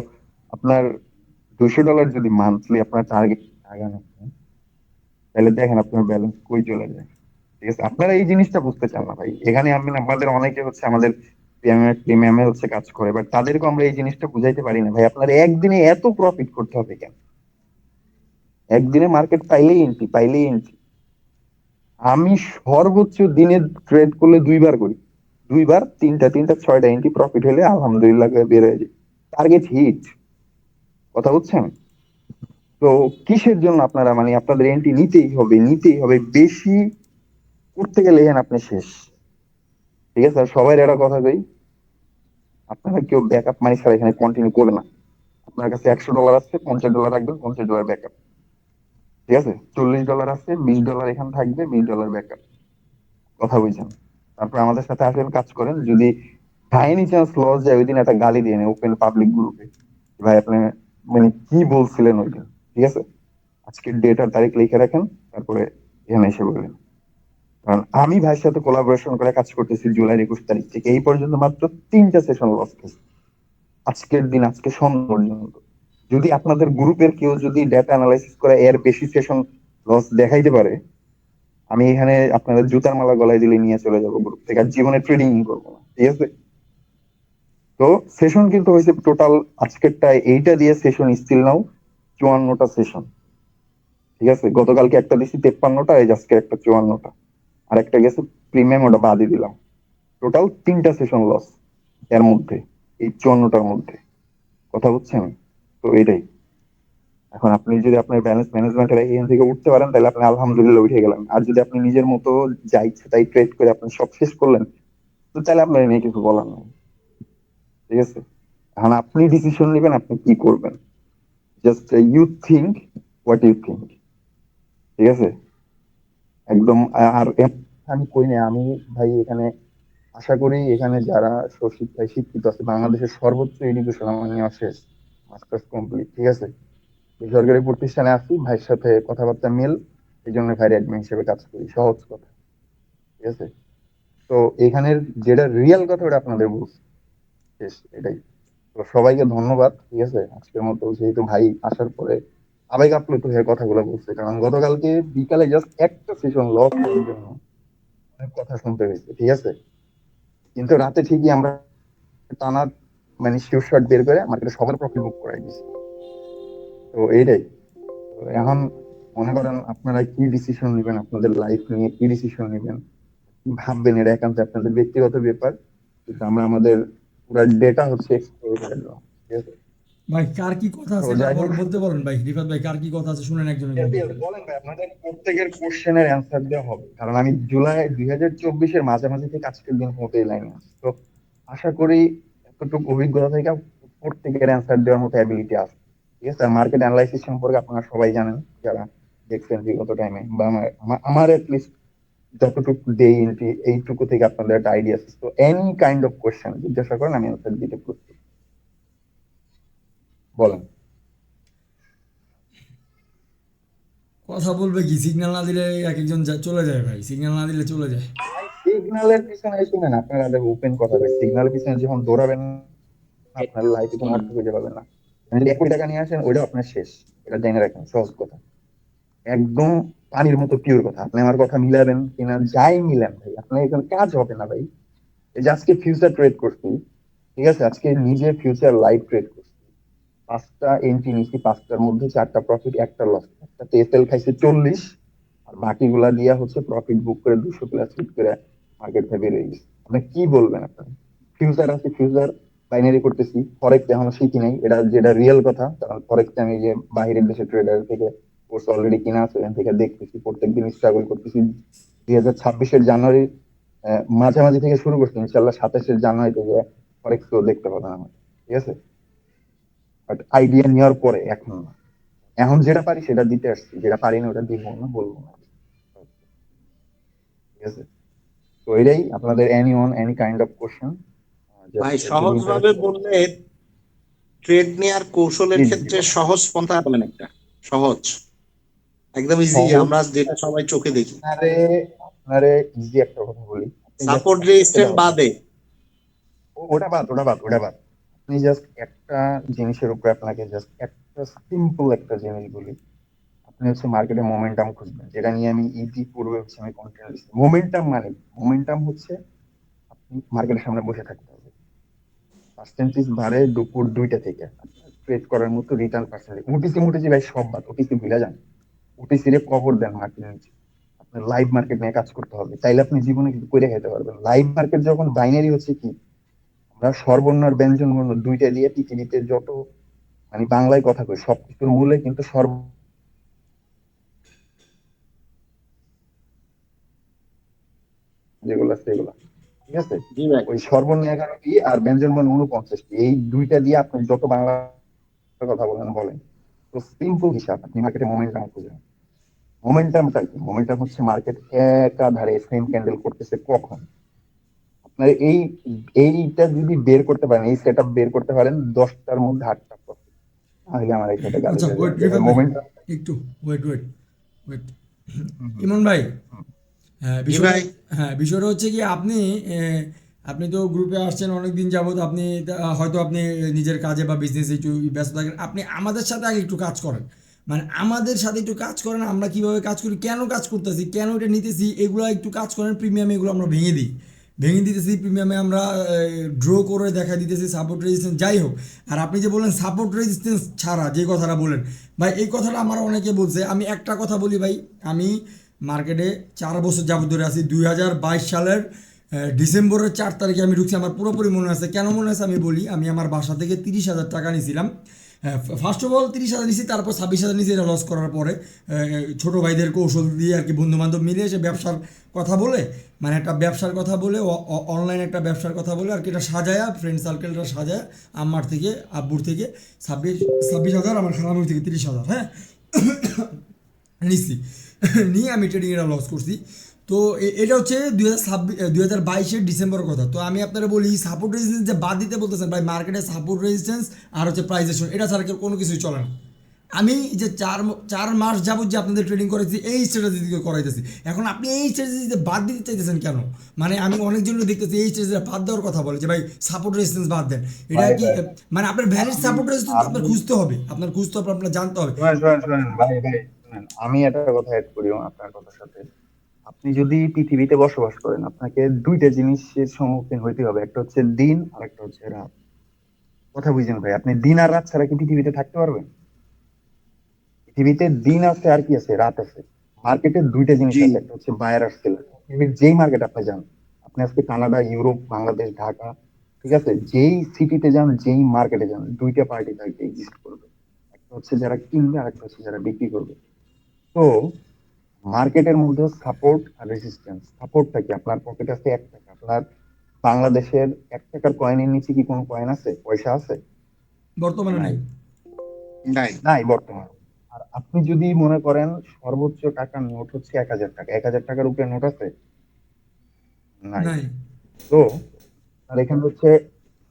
Speaker 2: আপনার $200 যদি মান্থলি আপনার টার্গেট আগানো হয়, তাহলে দেখেন আপনার ব্যালেন্স কই চলে যায়, ঠিক আছে। আপনারা এই জিনিসটা বুঝতে চান না ভাই, এখানে আমি আমাদের অনেকে হচ্ছে আমাদের প্রিমিয়ামে হচ্ছে কাজ করে, বাট তাদেরকে আমরা এই জিনিসটা বুঝাইতে পারি না ভাই, আপনার একদিনে এত প্রফিট করতে হবে কেন? একদিনে মার্কেট পাইলেই এন্ট্রি। আমি সর্বোচ্চ দিনে ট্রেড করলে 2 বার করি, 2 বার 3টা 6টা এন্ট্রি প্রফিট হলে আলহামদুলিল্লাহ করে বের হয়ে যায়, টার্গেট হিট। কথা বুঝছেন? তো কিসের জন্য আপনারা মানে আপনাদের এন্ট্রি নিতেই হবে, বেশি করতে গেলে এখানে আপনি শেষ, ঠিক আছে। আর সবাই একটা কথা কই, আপনারা কেউ ব্যাকআপ মানি ছাড়া এখানে কন্টিনিউ করবে না। আপনার কাছে $100 আছে, $50 রাখবেন, $50 ব্যাকআপ, ঠিক আছে। $40 আছে, $20 এখানে থাকবে, $20 ব্যাকআপ। কথা বুঝছেন? তারপর আমাদের সাথে আসেন, কাজ করেন, যদি বাই এনি চান্স লস যায় ওই দিন একটা গালি দিয়ে ওপেন পাবলিক গ্রুপে, ভাই আপনি মানে কি বলছিলেন ওই দিন, ঠিক আছে। আজকের ডেট আর তারিখ লিখে রাখেন, তারপরে এখানে এসে বলবেন। কারণ আমি ভাইয়ের সাথে কোলাবোরেশন করে কাজ করতেছি জুলাই 21 তারিখ থেকে, এই পর্যন্ত মাত্র 3টা সেশন লস খেয়েছি আজকের দিন, আজকে সন্ধ্যা পর্যন্ত। যদি আপনাদের গ্রুপের কেউ যদি ডেটা অ্যানালাইসিস করে এর বেশি সেশন লস দেখাইতে পারে, আমি এখানে আপনাদের জুতার মালা গলায় দিলে নিয়ে চলে যাবো গ্রুপ থেকে, আর জীবনে ট্রেডিং করবো না, ঠিক আছে। তো সেশন কিন্তু হয়েছে টোটাল আজকেরটা এইটা দিয়ে সেশন স্টিল নাও 54টা সেশন, ঠিক আছে। গতকালকে একটা দিছি 53টা, এই আজকে একটা 54টা, আর একটা গেছে প্রিমিয়াম, ওটা বাদই দিলাম। টোটাল 3টা সেশন লস এর মধ্যে, এই 54টার মধ্যে। কথা বুঝছেন? তো এটাই। এখন আপনি যদি আপনার ব্যালেন্স ম্যানেজমেন্টের এখান থেকে উঠতে পারেন তাহলে আপনি আলহামদুলিল্লাহ উঠে গেলেন, আর যদি আপনি নিজের মতো যা ইচ্ছে তাই ট্রেড করে আপনি সব শেষ করলেন, তো তাহলে আপনার নিয়ে কিছু বলার নেই, ঠিক আছে। এখন আপনি ডিসিশন নেবেন আপনি কি করবেন, just you think what you think, ঠিক আছে। একদম। আর আমি কই না, আমি ভাই এখানে আশা করি এখানে যারা শিক্ষিত আছে, বাংলাদেশের সর্বোচ্চ এডুকেশন আমার নেওয়া শেষ, মাস্টার্স কমপ্লিট, ঠিক আছে। বেসরকারি প্রতিষ্ঠানে আছি, ভাইয়ের সাথে কথাবার্তা মিল, এই জন্য ভাইয়ের অ্যাডমিন হিসেবে কাজ করি, সহজ কথা, ঠিক আছে। তো এখানের যেটা রিয়েল কথা ওটা আপনাদের বলছি, শেষ, এটাই। তো সবাইকে ধন্যবাদ, ঠিক আছে। আজকের মতো যেহেতু ভাই আসার পরে আবেগ আপ্লুত হয়ে কথাগুলো বলছে, কারণ গতকালকে বিকালে জাস্ট একটা সেশন লস করার জন্য অনেক কথা শুনতে হয়েছে, ঠিক আছে? কিন্তু রাতে ঠিকই আমরা টানা মানে শিওর শট বের করে মার্কেটে সবার প্রফিট বুক করাই দিচ্ছি। তো এইটাই। তো এখন মনে করেন আপনারা কি ডিসিশন নেবেন, আপনাদের লাইফ নিয়ে কি ডিসিশন নেবেন, কি ভাববেন, এটা একান্ত আপনাদের ব্যক্তিগত ব্যাপার। কিন্তু আমরা আমাদের পুরো ডেটা হচ্ছে এক্সপ্লোর করে দেওয়া, ঠিক আছে?
Speaker 1: ভাই কার কি কথা
Speaker 2: তো
Speaker 1: আছে
Speaker 2: যাই হোক,
Speaker 1: বলতে বলেন ভাই, রিফাত ভাই কার কি কথা আছে শুনেন একজন একজন করে।
Speaker 2: বলেন ভাই, আপনাদের প্রত্যেকের কোশ্চেনের অ্যান্সার দেওয়া হবে, কারণ আমি জুলাই 2024-এর মাঝামাঝি থেকে আজকের দিন মতো এই লাইনে আছি। তো আশা করি এতটুকু অভিজ্ঞতা থেকে প্রত্যেকের অ্যান্সার দেওয়ার মতো অ্যাবিলিটি আছে, ঠিক আছে? আর মার্কেট অ্যানালাইসিস সম্পর্কে আপনারা সবাই জানেন যারা দেখছেন বিগত টাইমে, বা আমার লিস্ট যতটুকু দেই এইটুকু থেকে আপনাদের একটা আইডিয়া আছে। তো এনি কাইন্ড অফ কোশ্চেন জিজ্ঞাসা করেন, আমি অ্যান্সার দিতে প্রস্তুত। বলেন।
Speaker 1: কথা বলবে কি, সিগন্যাল না দিলে এক একজন চলে যায় ভাই, সিগন্যাল না দিলে চলে যায়।
Speaker 2: সিগন্যালের পিছনে শুনেন, আপনারা ওপেন কথা, সিগন্যালের পিছনে যখন দৌড়াবেন আপনার লাইফে কোনো অর্থ খুঁজে পাবেন না। আপনি যদি 1 কোটি টাকা নিয়ে আসেন, ওইটা আপনার শেষ। এটা জেনে রাখেন, সহজ কথা, একদম পানির মতো পিওর কথা। আপনি আমার কথা মিলাবেন কিনা যাই মিলান ভাই, আপনার এখানে কাজ হবে না ভাই। এই যে আজকে ফিউচার ট্রেড করছি, ঠিক আছে, আজকে নিজে ফিউচার লাইভ ট্রেড করছি, 5টা এন্ট্রি নিচ্ছি, 5টার মধ্যে 4টা প্রফিট, একটা লস। একটা এসএল খাইছে 40, আর বাকিগুলা দিয়া হচ্ছে প্রফিট বুক করে 200+ হিট করে মার্কেট থেকে বেরিয়ে গেছে। আপনি কি বলবেন? আপনার ফিউচার আছে, ফিউচার বাইনারি করতেছি, ফরেক্স এখনো শিখি নাই, এটা যেটা রিয়েল কথা। কারণ ফরেক্স আমি যে বাইরের দেশের ট্রেডার থেকে কোর্স অলরেডি কিনা আছে, এখান থেকে দেখতেছি, প্রত্যেকদিন স্ট্রাগল করতেছি। 2026-এর জানুয়ারির মাঝামাঝি থেকে শুরু করছি, ইনশাল্লাহ 27-এর জানুয়ারি থেকে ফরেক্স দেখতে পাবেন আমার, ঠিক আছে? বাট আইডিয়া নেওয়ার পরে, এখন না। এখন যেটা পারি সেটা দিতে আসছি, যেটা পারি না ওটা দিব না, বলবো না, ঠিক আছে? তো এটাই আপনাদের any on any kind of question.
Speaker 5: ভাই সহজ ভাবে বললে, ট্রেড নেয়ার কৌশলের
Speaker 2: জি জি জি,
Speaker 5: ক্ষেত্রে
Speaker 2: বলেন।
Speaker 5: সহজ পন্থা বলেন একটা, সহজ, একদম ইজি,
Speaker 2: সহজ
Speaker 5: আমরা যেটা সবাই চোখে দেখি।
Speaker 2: আপনারে আপনারে ইজি একটা কথা বলি, আপনি জাস্ট
Speaker 5: সাপোর্ট
Speaker 2: একটা
Speaker 5: রেজিস্ট্যান্স
Speaker 2: দাও।
Speaker 5: বাদে।
Speaker 2: ওটা বাদ। আপনি জাস্ট একটা জিনিসের উপরে, আপনাকে জাস্ট একটা সিম্পল একটা জিনিস বলি। আপনি হচ্ছে মার্কেটে মোমেন্টাম খুঁজবেন, যেটা নিয়ে আমি পূর্বে হচ্ছে আমি কন্টেন্ট দিচ্ছি। মোমেন্টাম হচ্ছে আপনি মার্কেটের সামনে বসে থাকতে হবে, পার্সেন্টেজ বাড়ে দুপুর 2টা থেকে ট্রেড করার মতো রিটার্ন পার্সেন্টেজ। ওটিসি ভাই সব বাদ, ওটিসি ভুলে যান। ওটিসি রে কবর দেন মার্কেট নিচে। আপনার লাইভ মার্কেট নিয়ে কাজ করতে হবে, তাইলে আপনি জীবনে কিছু করে খেতে পারবেন। লাইভ মার্কেট যখন বাইনারি হচ্ছে কি, আমরা স্বরবর্ণ আর ব্যঞ্জন বর্ণ দুইটা দিয়ে পৃথিবীতে যত মানে বাংলায় কথা কই, সবকিছুর মূলে কিন্তু স্বর যেগুলো আছে এগুলা, ঠিক আছে?
Speaker 5: জি ভাই।
Speaker 2: ওই স্বরবর্ণ 11টি আর ব্যঞ্জন বর্ণ 49টি, এই দুইটা দিয়ে আপনি যত বাংলা কথা বলেন। তো সিম্পল হিসাব, আপনি মার্কেটে মোমেন্টাম খুঁজেন। মোমেন্টামটা কি? মোমেন্টাম হচ্ছে মার্কেট একাধারে সেম ক্যান্ডেল করতেছে কখন। আপনার এইটা যদি বের করতে পারেন, এই সেটআপ বের করতে পারেন 10টার মধ্যে 8টা প্রফিট, তাহলে আমার এই সেটে গাড়ি
Speaker 1: আচ্ছা
Speaker 2: হয়ে
Speaker 1: ওয়েট
Speaker 2: যাবে।
Speaker 1: রিফাত ভাই,
Speaker 2: মোমেন্টাম।
Speaker 1: একটু ওয়েট ইমন ভাই। হ্যাঁ
Speaker 5: জি
Speaker 1: বিষয়টা,
Speaker 5: ভাই।
Speaker 1: বিষয়টা হচ্ছে কি, আপনি তো গ্রুপে আসছেন অনেক দিন যাবত, আপনি হয়তো আপনি নিজের কাজে বা বিজনেসে একটু ব্যস্ত থাকেন। আপনি আমাদের সাথে আগে একটু কাজ করেন, মানে আমাদের সাথে একটু কাজ করেন, আমরা কিভাবে কাজ করি, কেন কাজ করতেছি, কেন এটা নিতেছি, এগুলো একটু কাজ করেন। প্রিমিয়ামে এগুলো আমরা ভেঙে দিতেছি, প্রিমিয়ামে আমরা ড্র করে দেখা দিতেছি, সাপোর্ট রেজিস্ট্যান্স যাই হোক। আর আপনি যে বলেন সাপোর্ট রেজিস্ট্যান্স ছাড়া যে কথাটা বলেন ভাই, এই কথাটা আমার অনেকে বলছে। আমি একটা কথা বলি ভাই, আমি মার্কেটে 4 বছর যাবত ধরে আছি। 2022 সালের ডিসেম্বরের 4 তারিখে আমি ঢুকছি। আমার পুরোপুরি মনে আছে, কেন মনে আছে আমি বলি। আমি আমার বাসা থেকে 30,000 টাকা নিয়েছিলাম। ফার্স্ট অফ অল 30,000 নিয়েছি, তারপর 26,000 নিয়েছি। এটা লস করার পরে ছোটো ভাইদের কৌশল দিয়ে আর কি, বন্ধুবান্ধব মিলে এসে ব্যবসার কথা বলে, মানে একটা ব্যবসার কথা বলে, অনলাইন একটা ব্যবসার কথা বলে আর কি, এটা সাজায়া, ফ্রেন্ড সার্কেলটা সাজায়া, আমার থেকে আব্বুর থেকে 26,000, আমার খালামুর থেকে 30,000, হ্যাঁ নিচ্ছি। নিয়ে আমি ট্রেডিংয়ের লস করছি। তো এটা হচ্ছে 2022-এর ডিসেম্বরের কথা। তো আমি আপনারা বলি, সাপোর্ট রেজিস্ট্যান্স যে বাদ দিতে বলতেছেন ভাই, মার্কেটে সাপোর্ট রেজিস্ট্যান্স আর হচ্ছে প্রাইজেশন, এটা ছাড়া কোনো কিছুই চলে না। আমি যে 4 মাস যাবত যে আপনাদের ট্রেডিং করাইছি এই স্ট্র্যাটেজি দিকে করাইতেছি, এখন আপনি এই স্ট্র্যাটেজিতে বাদ দিতে চাইতেছেন কেন? মানে আমি অনেকজনই দেখতেছি এই স্ট্র্যাটেজি বাদ দেওয়ার কথা বলে যে ভাই সাপোর্ট রেজিস্ট্যান্স বাদ দেন। এটা কি মানে আপনার ভ্যালিড সাপোর্ট রেজিস্ট্যান্স আপনার খুঁজতে হবে, আপনার জানতে হবে।
Speaker 2: শুনেন ভাই ভাই শুনেন, আমি একটা কথা অ্যাড করি আপনার কথার সাথে। আপনি যদি পৃথিবীতে বসবাস করেন, আপনাকে দুইটা জিনিসের সম্মুখীন হইতে হবে, একটা হচ্ছে দিন আর একটা হচ্ছে রাত। কথা বুঝছেন ভাই? আপনি দিন আর রাত ছাড়া কি পৃথিবীতে থাকতে পারবেন? পৃথিবীতে দিন আছে আর কি আছে, রাত আছে। মার্কেটে দুইটা জিনিস
Speaker 5: জি।
Speaker 2: আছে, একটা হচ্ছে বায়ার আর সেলার। পৃথিবীর যেই মার্কেট আপনি যান, আপনি আজকে কানাডা, ইউরোপ, বাংলাদেশ, ঢাকা, ঠিক আছে, যেই সিটিতে যান, যেই মার্কেটে যান, দুইটা পার্টি থাকবে, এক্সিস্ট করবে। একটা হচ্ছে যারা কিনবে আর একটা হচ্ছে যারা বিক্রি করবে। তো মার্কেটের মধ্যে সাপোর্ট আর রেজিস্ট্যান্স। সাপোর্টটা কি? আপনার পকেটে আছে 1 টাকা, আপনার বাংলাদেশের 1 টাকার কয়েনের নিচে কি কোনো কয়েন আছে, পয়সা আছে?
Speaker 1: বর্তমানে
Speaker 2: নাই,
Speaker 1: নাই।
Speaker 5: নাই।
Speaker 2: নাই বর্তমানে। আর আপনি যদি মনে করেন সর্বোচ্চ টাকার নোট হচ্ছে 1,000 টাকা, 1,000 টাকার উপরে নোট আছে? নাই।
Speaker 1: নাই।
Speaker 2: তো আর এখানে হচ্ছে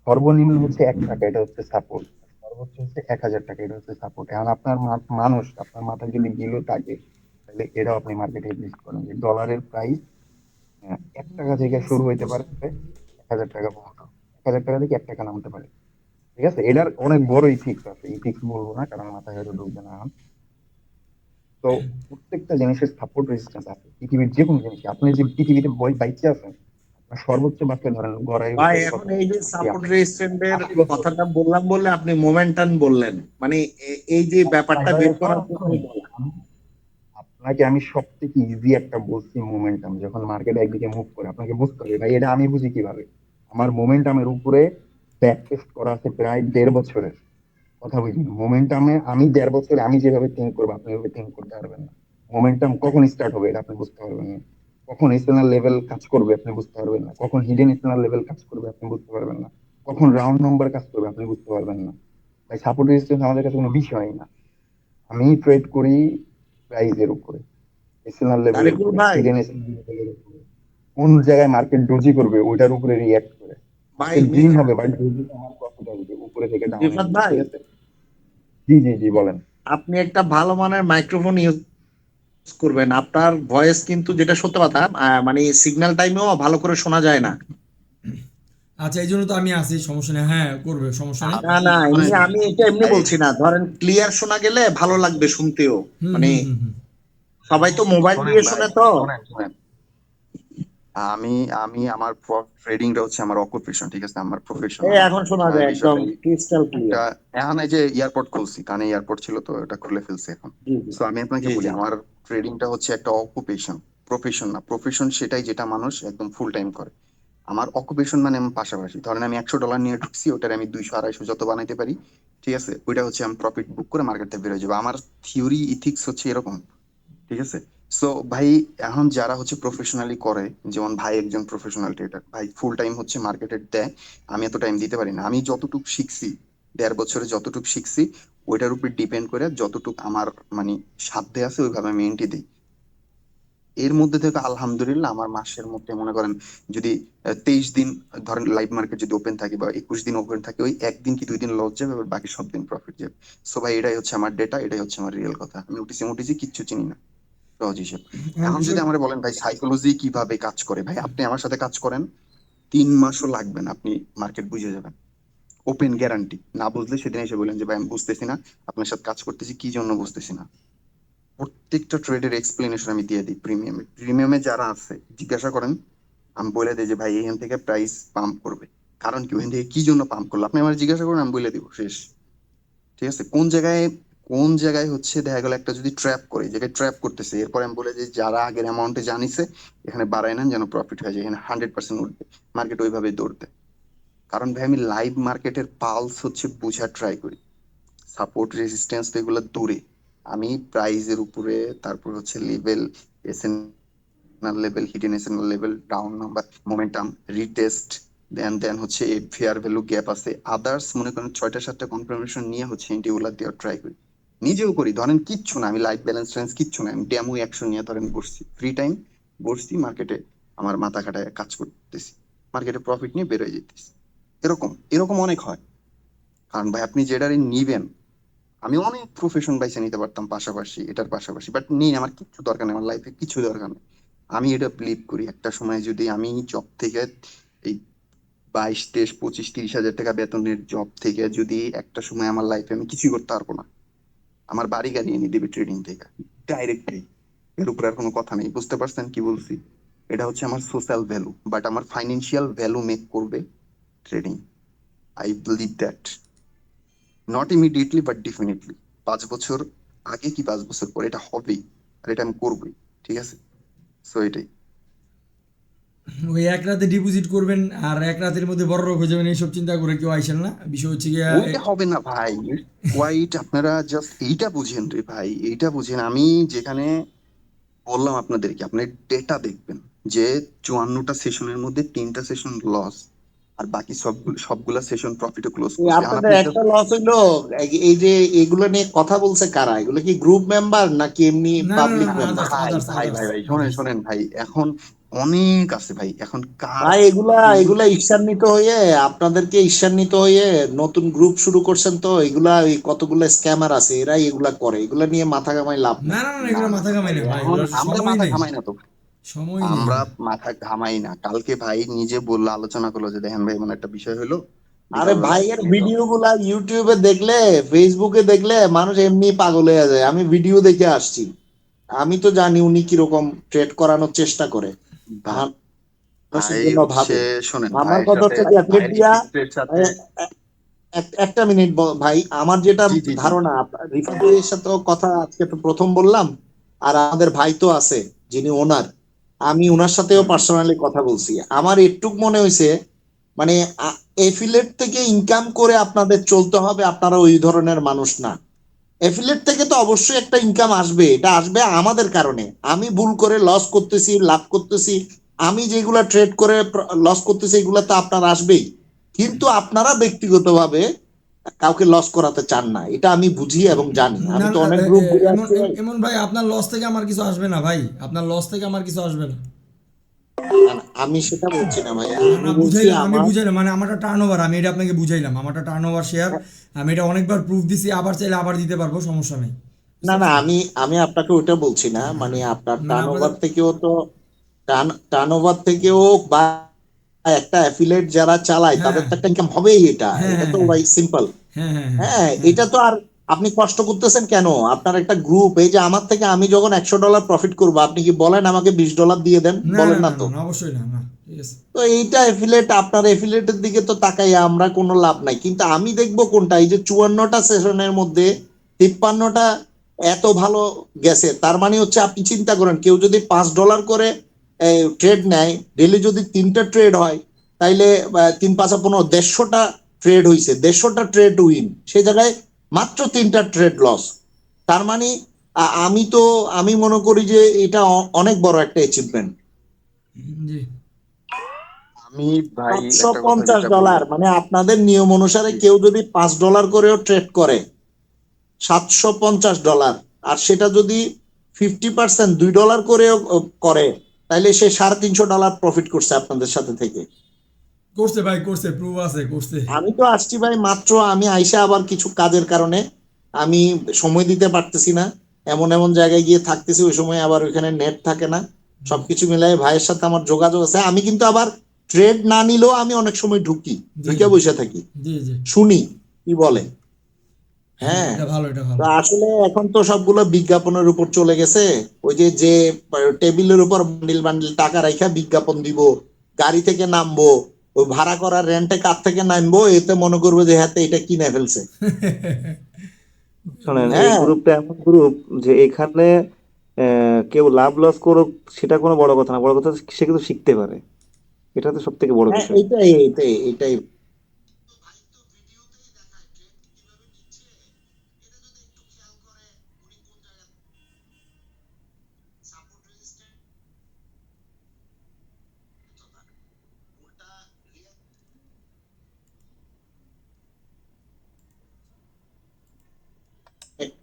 Speaker 2: সর্বনিম্ন হচ্ছে 1 টাকা, এটা হচ্ছে সাপোর্ট। সর্বোচ্চ হচ্ছে 1,000 টাকা, এটা হচ্ছে সাপোর্ট। এখন আপনার মানুষ, আপনার মাথায় যদি গিলো থাকে, তাহলে এটাও আপনি মার্কেটে লিস্ট করেন যে ডলারের প্রাইস 1 টাকা থেকে শুরু হইতে পারে 1,000 টাকা পর্যন্ত। 1,000 টাকা থেকে 1 টাকা নামতে পারে। ঠিক আছে, এটার অনেক বড় ইথিক্স আছে, ইথিক্স বলবো না কারণ মাথায় হয়তো ঢুকবে না এখন। তো প্রত্যেকটা জিনিসের সাপোর্ট রেজিস্ট্যান্স আছে পৃথিবীর যে কোনো জিনিস। আপনি যে পৃথিবীতে বই বাইচে আছেন, আপনার সর্বোচ্চ বাঁচলে ধরেন গড়াই
Speaker 5: ভাই
Speaker 2: বছর
Speaker 5: এখন
Speaker 2: কত,
Speaker 5: এই যে
Speaker 2: 80
Speaker 5: সাপোর্ট রেজিস্ট্যান্টের
Speaker 2: 80 বছর।
Speaker 5: কথাটা বললাম বলে আপনি মোমেন্টাম বললেন, মানে এই যে ব্যাপারটা বের করার জন্যই বলা।
Speaker 2: আপনাকে আমি সব থেকে ইজি একটা বলছি, মোমেন্টাম। যখন মার্কেট একদিকে মুভ করে, আপনাকে বুঝতে হবে ভাই এটা আমি বুঝি কিভাবে। আমার মোমেন্টামের উপরে ব্যাক টেস্ট করা আছে প্রায় 1.5 বছরের। কথা বুঝি, মোমেন্টামে আমি 1.5 বছরে আমি যেভাবে থিঙ্ক করবো আপনি ওইভাবে থিঙ্ক করতে পারবেন না। মোমেন্টাম কখন স্টার্ট হবে এটা আপনি বুঝতে পারবেন না, কখন এক্সটার্নাল লেভেল কাজ করবে আপনি বুঝতে পারবেন না, কখন হিডেন এক্সটার্নাল লেভেল কাজ করবে আপনি বুঝতে পারবেন না, কখন রাউন্ড নাম্বার কাজ করবে আপনি বুঝতে পারবেন না। ভাই সাপোর্ট রেজিস্ট্যান্স আমাদের কাছে কোনো বিষয়ই না। আমি ট্রেড করি প্রাইজের উপরে, এক্সটার্নাল লেভেলের
Speaker 5: তারিকুল
Speaker 2: উপরে,
Speaker 5: ভাই,
Speaker 2: হিডেন লেভেলের উপরে। কোন জায়গায় মার্কেট ডোজি করবে ওইটার উপরে রিয়্যাক্ট করে।
Speaker 5: ভাই
Speaker 2: মার্কেট গ্রিন হবে বাট ডোজি আমার প্রফিট আসবে উপরে থেকে ডাউনে।
Speaker 5: রিফাত ভাই,
Speaker 2: ঠিক আছে, জি জি জি বলেন।
Speaker 5: আপনি একটা ভালো মানের মাইক্রোফোন ইউজ করবেন। আপনার ভয়েস কিন্তু, যেটা সত্য কথা, মানে সিগন্যাল টাইমেও ভালো করে শোনা যায় না।
Speaker 1: আচ্ছা, এই জন্য তো আমি আছি, সমস্যা নেই, হ্যাঁ করবে, সমস্যা নেই।
Speaker 5: না না, এমনি
Speaker 2: শোনেন
Speaker 5: আমি এটা এমনি
Speaker 2: ভাই,
Speaker 5: বলছি না, ধরেন ক্লিয়ার শোনা গেলে ভালো লাগবে শুনতেও।
Speaker 1: হুম
Speaker 5: মানে
Speaker 1: হুম হুম হুম।
Speaker 5: সবাই তো মোবাইল
Speaker 2: শোনেন
Speaker 5: দিয়ে
Speaker 2: ভাই,
Speaker 5: শুনে তো।
Speaker 2: শোনেন শোনেন। আমি আমি আমার ট্রেডিংটা হচ্ছে আমার অকুপেশন, ঠিক আছে, আমার প্রফেশন।
Speaker 5: এই
Speaker 2: আমার
Speaker 5: এখন শোনা
Speaker 2: ভাই
Speaker 5: যায় একদম
Speaker 2: বিষয়টা
Speaker 5: ক্রিস্টাল
Speaker 2: একটা,
Speaker 5: ক্লিয়ার।
Speaker 2: এখন এই যে এয়ারপোর্ট খুলছি, কানে এয়ারপোর্ট ছিল তো এটা খুলে ফেলছি এখন।
Speaker 5: জি জি
Speaker 2: তো আমি আপনাকে
Speaker 5: জি
Speaker 2: বলি,
Speaker 5: জি।
Speaker 2: আমার ট্রেডিংটা হচ্ছে একটা অকুপেশন, প্রফেশন না। প্রফেশন সেটাই যেটা মানুষ একদম ফুল টাইম করে। আমার অকুপেশন মানে আমি পাশাপাশি ধরেন আমি $100 নিয়ে ঢুকছি, ওটার আমি 200 250 যত বানাইতে পারি, ঠিক আছে, ওইটা হচ্ছে আমি প্রফিট বুক করে মার্কেটে বেরোয় যাবো। আমার থিওরি ইথিক্স হচ্ছে এরকম, ঠিক আছে। সো ভাই, এখন যারা হচ্ছে প্রফেশনালি করে, যেমন ভাই একজন প্রফেশনাল ট্রেডার, ভাই ফুল টাইম হচ্ছে মার্কেটে দেয়। আমি এত টাইম দিতে পারি না। আমি যতটুকু শিখছি, 1.5 বছরে যতটুকু শিখছি, ওইটার উপর ডিপেন্ড করে যতটুকু আমার মানে সাধ্যে আছে ওইভাবে আমি এন্ট্রি দিই। এর মধ্যে থেকে আলহামদুলিল্লাহ আমার মাসের মধ্যে মনে করেন যদি 23 দিন ধরেন লাইভ মার্কেট যদি ওপেন থাকে বা 21 দিন ওপেন থাকে, ওই 1 দিন কি 2 দিন লস যাবে, এবার বাকি সব দিন প্রফিট যাবে। সো ভাই এটাই হচ্ছে আমার ডেটা, এটাই হচ্ছে আমার রিয়েল কথা। আমি উঠিছি মুটিছি কিচ্ছু চিনি না সহজ হিসেব।
Speaker 1: এখন
Speaker 2: এখন যদি
Speaker 1: বিষয়,
Speaker 2: আমরা বলেন ভাই সাইকোলজি কিভাবে কাজ করে, ভাই আপনি আমার সাথে কাজ করেন, 3 মাসও লাগবে না, আপনি মার্কেট বুঝে যাবেন। Open guarantee. না বুঝলে সেদিন এসে বলেন যে ভাই আমি বুঝতেছি না, আপনার সাথে কাজ করতেছি, কি জন্য বুঝতেছি না। প্রত্যেকটা ট্রেডের এক্সপ্লেনেশন আমি দিয়ে দিই। প্রিমিয়ামে যারা আছে জিজ্ঞাসা করেন, আমি বলে দিই যে ভাই এখান থেকে প্রাইস পাম্প করবে, কারণ কি ওখান থেকে কি জন্য পাম্প করলো আপনি আমার জিজ্ঞাসা করুন, আমি বলে দিব, শেষ। ঠিক আছে, কোন জায়গায় হচ্ছে দেখা গেল একটা যদি ট্র্যাপ করে, এই জায়গায় ট্র্যাপ করতেছে, এরপরে আমি বলে যে যারা আগের অ্যামাউন্টে জানিছে এখানে বাড়ায় নেন যেন প্রফিট হয়ে যায়, এখানে 100% উঠবে। মার্কেট ওইভাবে দৌড়বে। কারণ ভাই আমি লাইভ মার্কেটের পালস হচ্ছে বোঝার ট্রাই করি। সাপোর্ট রেজিস্ট্যান্স তো এগুলো দূরে, আমি প্রাইজের উপরে, তারপর হচ্ছে level, SNL level, hidden SNL level, down number, momentum, retest, then হচ্ছে ফেয়ার ভ্যালু গ্যাপ আছে, আদার্স মনে করেন 6টা 7টা কনফার্মেশন নিয়ে হচ্ছে এন্ট্রিগুলো দেওয়ার ট্রাই করি। নিজেও করি, ধরেন কিচ্ছু না, আমি লাইফ ব্যালেন্স ট্যালেন্স কিচ্ছু না, আমি ডেমো অ্যাকশন নিয়ে ধরেন বসছি, ফ্রি টাইম বসছি মার্কেটে, আমার মাথা খাটায় কাজ করতেছি, মার্কেটে প্রফিট নিয়ে বেরোয় যেতেছি। এরকম এরকম অনেক হয়। কারণ ভাই আপনি যেটারই নিবেন, আমি অনেক প্রফেশন বাইছে নিতে পারতাম পাশাপাশি, এটার পাশাপাশি, বাট নেই, আমার কিছু দরকার নেই, আমার লাইফে কিছু দরকার নেই। আমি এটা বিলিভ করি, একটা সময় যদি আমি জব থেকে এই 22, 23, 25, 30 হাজার টাকা বেতনের জব থেকে যদি একটা সময় আমার লাইফে আমি কিছুই করতে পারবো না, আমার বাড়ি গাড়ি এনে দিবে ট্রেডিং থেকে ডাইরেক্টলি, এর উপরে আর কোনো কথা নেই। বুঝতে পারছেন কি বলছি? এটা হচ্ছে আমার সোশ্যাল ভ্যালু, বাট আমার ফাইন্যান্সিয়াল ভ্যালু মেক করবে trading. I believe that, not immediately but definitely. 5 বছর আগে কি 5 বছর পরে এটা হবেই, আর এটা আমি করবোই। ঠিক আছে, সো এটাই।
Speaker 1: ওই এক রাতে ডিপোজিট করবেন আর এক রাতের মধ্যে বড় লোক হয়ে যাবেন, এইসব চিন্তা করে কেউ আইসেন না। বিষয় হচ্ছে গিয়া
Speaker 2: ওইটা হবে না ভাই, ওয়াইট, আপনারা জাস্ট এইটা বুঝেন রে ভাই, এইটা বুঝেন। আমি যেখানে বললাম আপনাদেরকে, আপনি ডেটা দেখবেন যে 54টা সেশনের মধ্যে 3টা সেশন লস, আর বাকি সবগুলা সেশন প্রফিটে ক্লোজ
Speaker 5: এই
Speaker 2: করছে। এখন
Speaker 5: আপনাদের
Speaker 2: আপনি
Speaker 5: একটা লস হইলো, এই যে এগুলো নিয়ে কথা বলছে কারা, এগুলো কি গ্রুপ মেম্বার নাকি এমনি
Speaker 1: না না
Speaker 5: পাবলিক
Speaker 1: না,
Speaker 5: মেম্বার?
Speaker 1: আদার্স
Speaker 2: ভাই
Speaker 1: আদার্স
Speaker 2: ভাই ভাই
Speaker 1: আদার্স
Speaker 2: ভাই শোনেন শোনেন ভাই, এখন অনেক আছে ভাই, এখন কার
Speaker 5: ভাই এগুলা
Speaker 2: কোন
Speaker 5: এগুলা ঈর্ষান্বিত হয়ে, আপনাদেরকে ঈর্ষান্বিত হয়ে নতুন গ্রুপ শুরু করছেন তো, এগুলা এই কতগুলো স্ক্যামার আছে, এরাই এগুলা করে, এগুলা নিয়ে মাথা কামাই লাভ
Speaker 1: না
Speaker 5: নেই।
Speaker 1: না না,
Speaker 2: না
Speaker 1: এগুলো
Speaker 2: না
Speaker 1: মাথা
Speaker 2: না
Speaker 1: কামাই
Speaker 2: ভাই,
Speaker 1: না ভাই,
Speaker 2: এখন
Speaker 1: এগুলো
Speaker 2: আমরা
Speaker 1: সময়
Speaker 2: মাথা
Speaker 1: নেই,
Speaker 2: ঘামাই না তো,
Speaker 1: সময় নেই।
Speaker 2: আমরা মাথা ঘামাই না। কালকে ভাই নিজে বললো, আলোচনা করলো যে দেখেন ভাই এমন একটা বিষয় হলো,
Speaker 5: আরে
Speaker 2: বিকালবেলা
Speaker 5: ভাইয়ের
Speaker 2: আপনি তো
Speaker 5: ভিডিও গুলা ইউটিউবে দেখলে, ফেসবুকে দেখলে মানুষ এমনি পাগল হয়ে যায়। আমি ভিডিও দেখে আসছি, আমি তো জানি উনি কিরকম ট্রেড করানোর চেষ্টা করে,
Speaker 2: ভাই
Speaker 5: মানুষের
Speaker 2: ভাই
Speaker 5: জন্য
Speaker 2: হচ্ছে,
Speaker 5: ভাবে।
Speaker 2: শোনেন
Speaker 5: আমার
Speaker 2: ভাইয়ের
Speaker 5: কথা
Speaker 2: সাথে,
Speaker 5: হচ্ছে ট্যাবলেট
Speaker 2: ভাইয়ের
Speaker 5: দিয়া
Speaker 2: হিস্ট্রির সাথে।
Speaker 5: একটা মিনিট ভাই, আমার যেটা
Speaker 2: জি জি জি।
Speaker 5: ধারণা, রিফাত ভাইয়ের সাথেও কথা আজকে তো প্রথম বললাম, আর আমাদের ভাই তো আছে যিনি ওনার, আমি ওনার সাথেও
Speaker 2: হুম,
Speaker 5: পার্সোনালি কথা বলছি। আমার একটুক মনে হয়েছে মানে এফিলেট থেকে ইনকাম করে আপনাদের চলতে হবে, আপনারা ওই ধরনের মানুষ না। এফিলেট থেকে তো অবশ্যই একটা ইনকাম আসবে, এটা আসবে আমাদের কারণে। আমি ভুল করে লস করতেছি, লাভ করতেছি, আমি যেগুলা ট্রেড করে লস করতেছি, এগুলা তো আপনার আসবেই। কিন্তু আপনারা ব্যক্তিগতভাবে কাউকে লস করাতে চান না, এটা আমি বুঝি এবং জানি।
Speaker 1: না
Speaker 5: আমি তো
Speaker 1: না,
Speaker 5: অনেক গ্রুপ ঘুরে
Speaker 1: এমন
Speaker 5: আসছি ভাই।
Speaker 1: এমন ভাই, আপনার লস থেকে আমার কিছু আসবে না ভাই, আপনার লস থেকে আমার কিছু আসবে না।
Speaker 5: না, না, আমি সেটা বলছি না ভাই,
Speaker 1: না
Speaker 5: আমি
Speaker 1: না,
Speaker 5: বলছি
Speaker 1: বুঝাইলাম, আমি
Speaker 5: আমার।
Speaker 1: বুঝাইলাম, মানে আমারটা টার্ন ওভার, আমি এটা আপনাকে বুঝাইলাম, আমারটা টার্ন ওভার শেয়ার, আমি এটা অনেকবার প্রুফ দিছি, আবার চাইলে আবার দিতে পারবো, সমস্যা নেই।
Speaker 5: না
Speaker 1: বুঝতে
Speaker 5: না,
Speaker 1: পারছেন?
Speaker 5: আমি আমি আপনাকে ওইটা বলছি না, মানে আপনার
Speaker 1: মানে
Speaker 5: টার্ন
Speaker 1: আপনাদের,
Speaker 5: ওভার থেকেও তো, টার্ন ওভার থেকেও বা একটা অ্যাফিলিয়েট যারা চালায়
Speaker 1: হ্যাঁ
Speaker 5: তাদের তো একটা ইনকাম হবেই, এটা
Speaker 1: হ্যাঁ
Speaker 5: এটা
Speaker 1: হ্যাঁ
Speaker 5: তো
Speaker 1: হ্যাঁ
Speaker 5: ভাই সিম্পল।
Speaker 1: হ্যাঁ হ্যাঁ হ্যাঁ
Speaker 5: হ্যাঁ,
Speaker 1: হ্যাঁ
Speaker 5: এটা তো আর আপনি কষ্ট করতেছেন কেন? আপনার একটা গ্রুপ, এই যে আমার থেকে আমি যখন $100 প্রফিট করবো, আপনি কি বলেন আমাকে $20 দিয়ে দেন?
Speaker 1: না না
Speaker 5: বলেন না
Speaker 1: না না
Speaker 5: তো।
Speaker 1: না, অবশ্যই না, না, ঠিক আছে।
Speaker 5: তো এইটা এফিলেট, আপনার এফিলেটের দিকে তো তাকাই আমরা কোনো লাভ নাই, কিন্তু আমি দেখবো কোনটা, এই যে 54টা সেশনের মধ্যে 53টা এত ভালো গেছে, তার মানে হচ্ছে আপনি চিন্তা করেন, কেউ যদি $5 করে ট্রেড নেয়, ডেলি যদি 3টা ট্রেড হয়, তাইলে 3 5 15 150টা ট্রেড হইছে, 150টা ট্রেড উইন, সে জায়গায় মাত্র 3টা ট্রেড লস। তার মানে আমি মনে করি যে এটা অনেক বড় একটা অ্যাচিভমেন্ট।
Speaker 1: জি।
Speaker 2: আমি ভাই
Speaker 5: সাতশো
Speaker 2: একটা কথা
Speaker 5: পঞ্চাশ
Speaker 2: যেটা বলি,
Speaker 5: ডলার মানে আপনাদের নিয়ম অনুসারে
Speaker 2: জি,
Speaker 5: কেউ যদি $5 করেও ট্রেড করে, $750, আর সেটা যদি 50% $2 করেও করে, তাইলে সে $350 প্রফিট করছে আপনাদের সাথে থেকে।
Speaker 1: করছে ভাই, করছে, প্রুফ আছে, করছে।
Speaker 5: আমি তো আসছি ভাই মাত্র, আমি আইসা আবার কিছু কাজের কারণে আমি সময় দিতে পারতেছি না, এমন এমন জায়গায় গিয়ে থাকতেছি, ওই সময় আবার ওইখানে নেট থাকে না, সবকিছু মিলাই ভাইয়ের সাথে আমার যোগাযোগ আছে। আমি কিন্তু আবার ট্রেড না নিলেও আমি অনেক সময় ঢুকি,
Speaker 1: জি
Speaker 5: ঢুকে
Speaker 1: জি
Speaker 5: বসে থাকি,
Speaker 1: জি জি।
Speaker 5: শুনি কি বলে।
Speaker 1: হ্যাঁ,
Speaker 5: হ্যাঁ,
Speaker 1: এটা ভালো, এটা
Speaker 5: তো
Speaker 1: ভালো।
Speaker 5: আসলে এখন তো সবগুলো বিজ্ঞাপনের উপর চলে গেছে। ওই যে যে টেবিলের উপর বান্ডিল বান্ডিল টাকা রাখা বিজ্ঞাপন দিব, গাড়ি থেকে নামবো, ওই ভাড়া করা রেন্টে কার থেকে নামবো, এতে মনে করবো যে হাতে এটা কিনে ফেলছে।
Speaker 6: শোনেন, এই
Speaker 5: হ্যাঁ,
Speaker 6: গ্রুপটা এমন গ্রুপ যে এখানে কেউ লাভ লস করুক সেটা কোনো বড় কথা না, বড় কথা হচ্ছে সে কিন্তু শিখতে পারে, এটা তো সব থেকে বড়
Speaker 5: হ্যাঁ,
Speaker 6: বিষয়।
Speaker 5: এইটাই।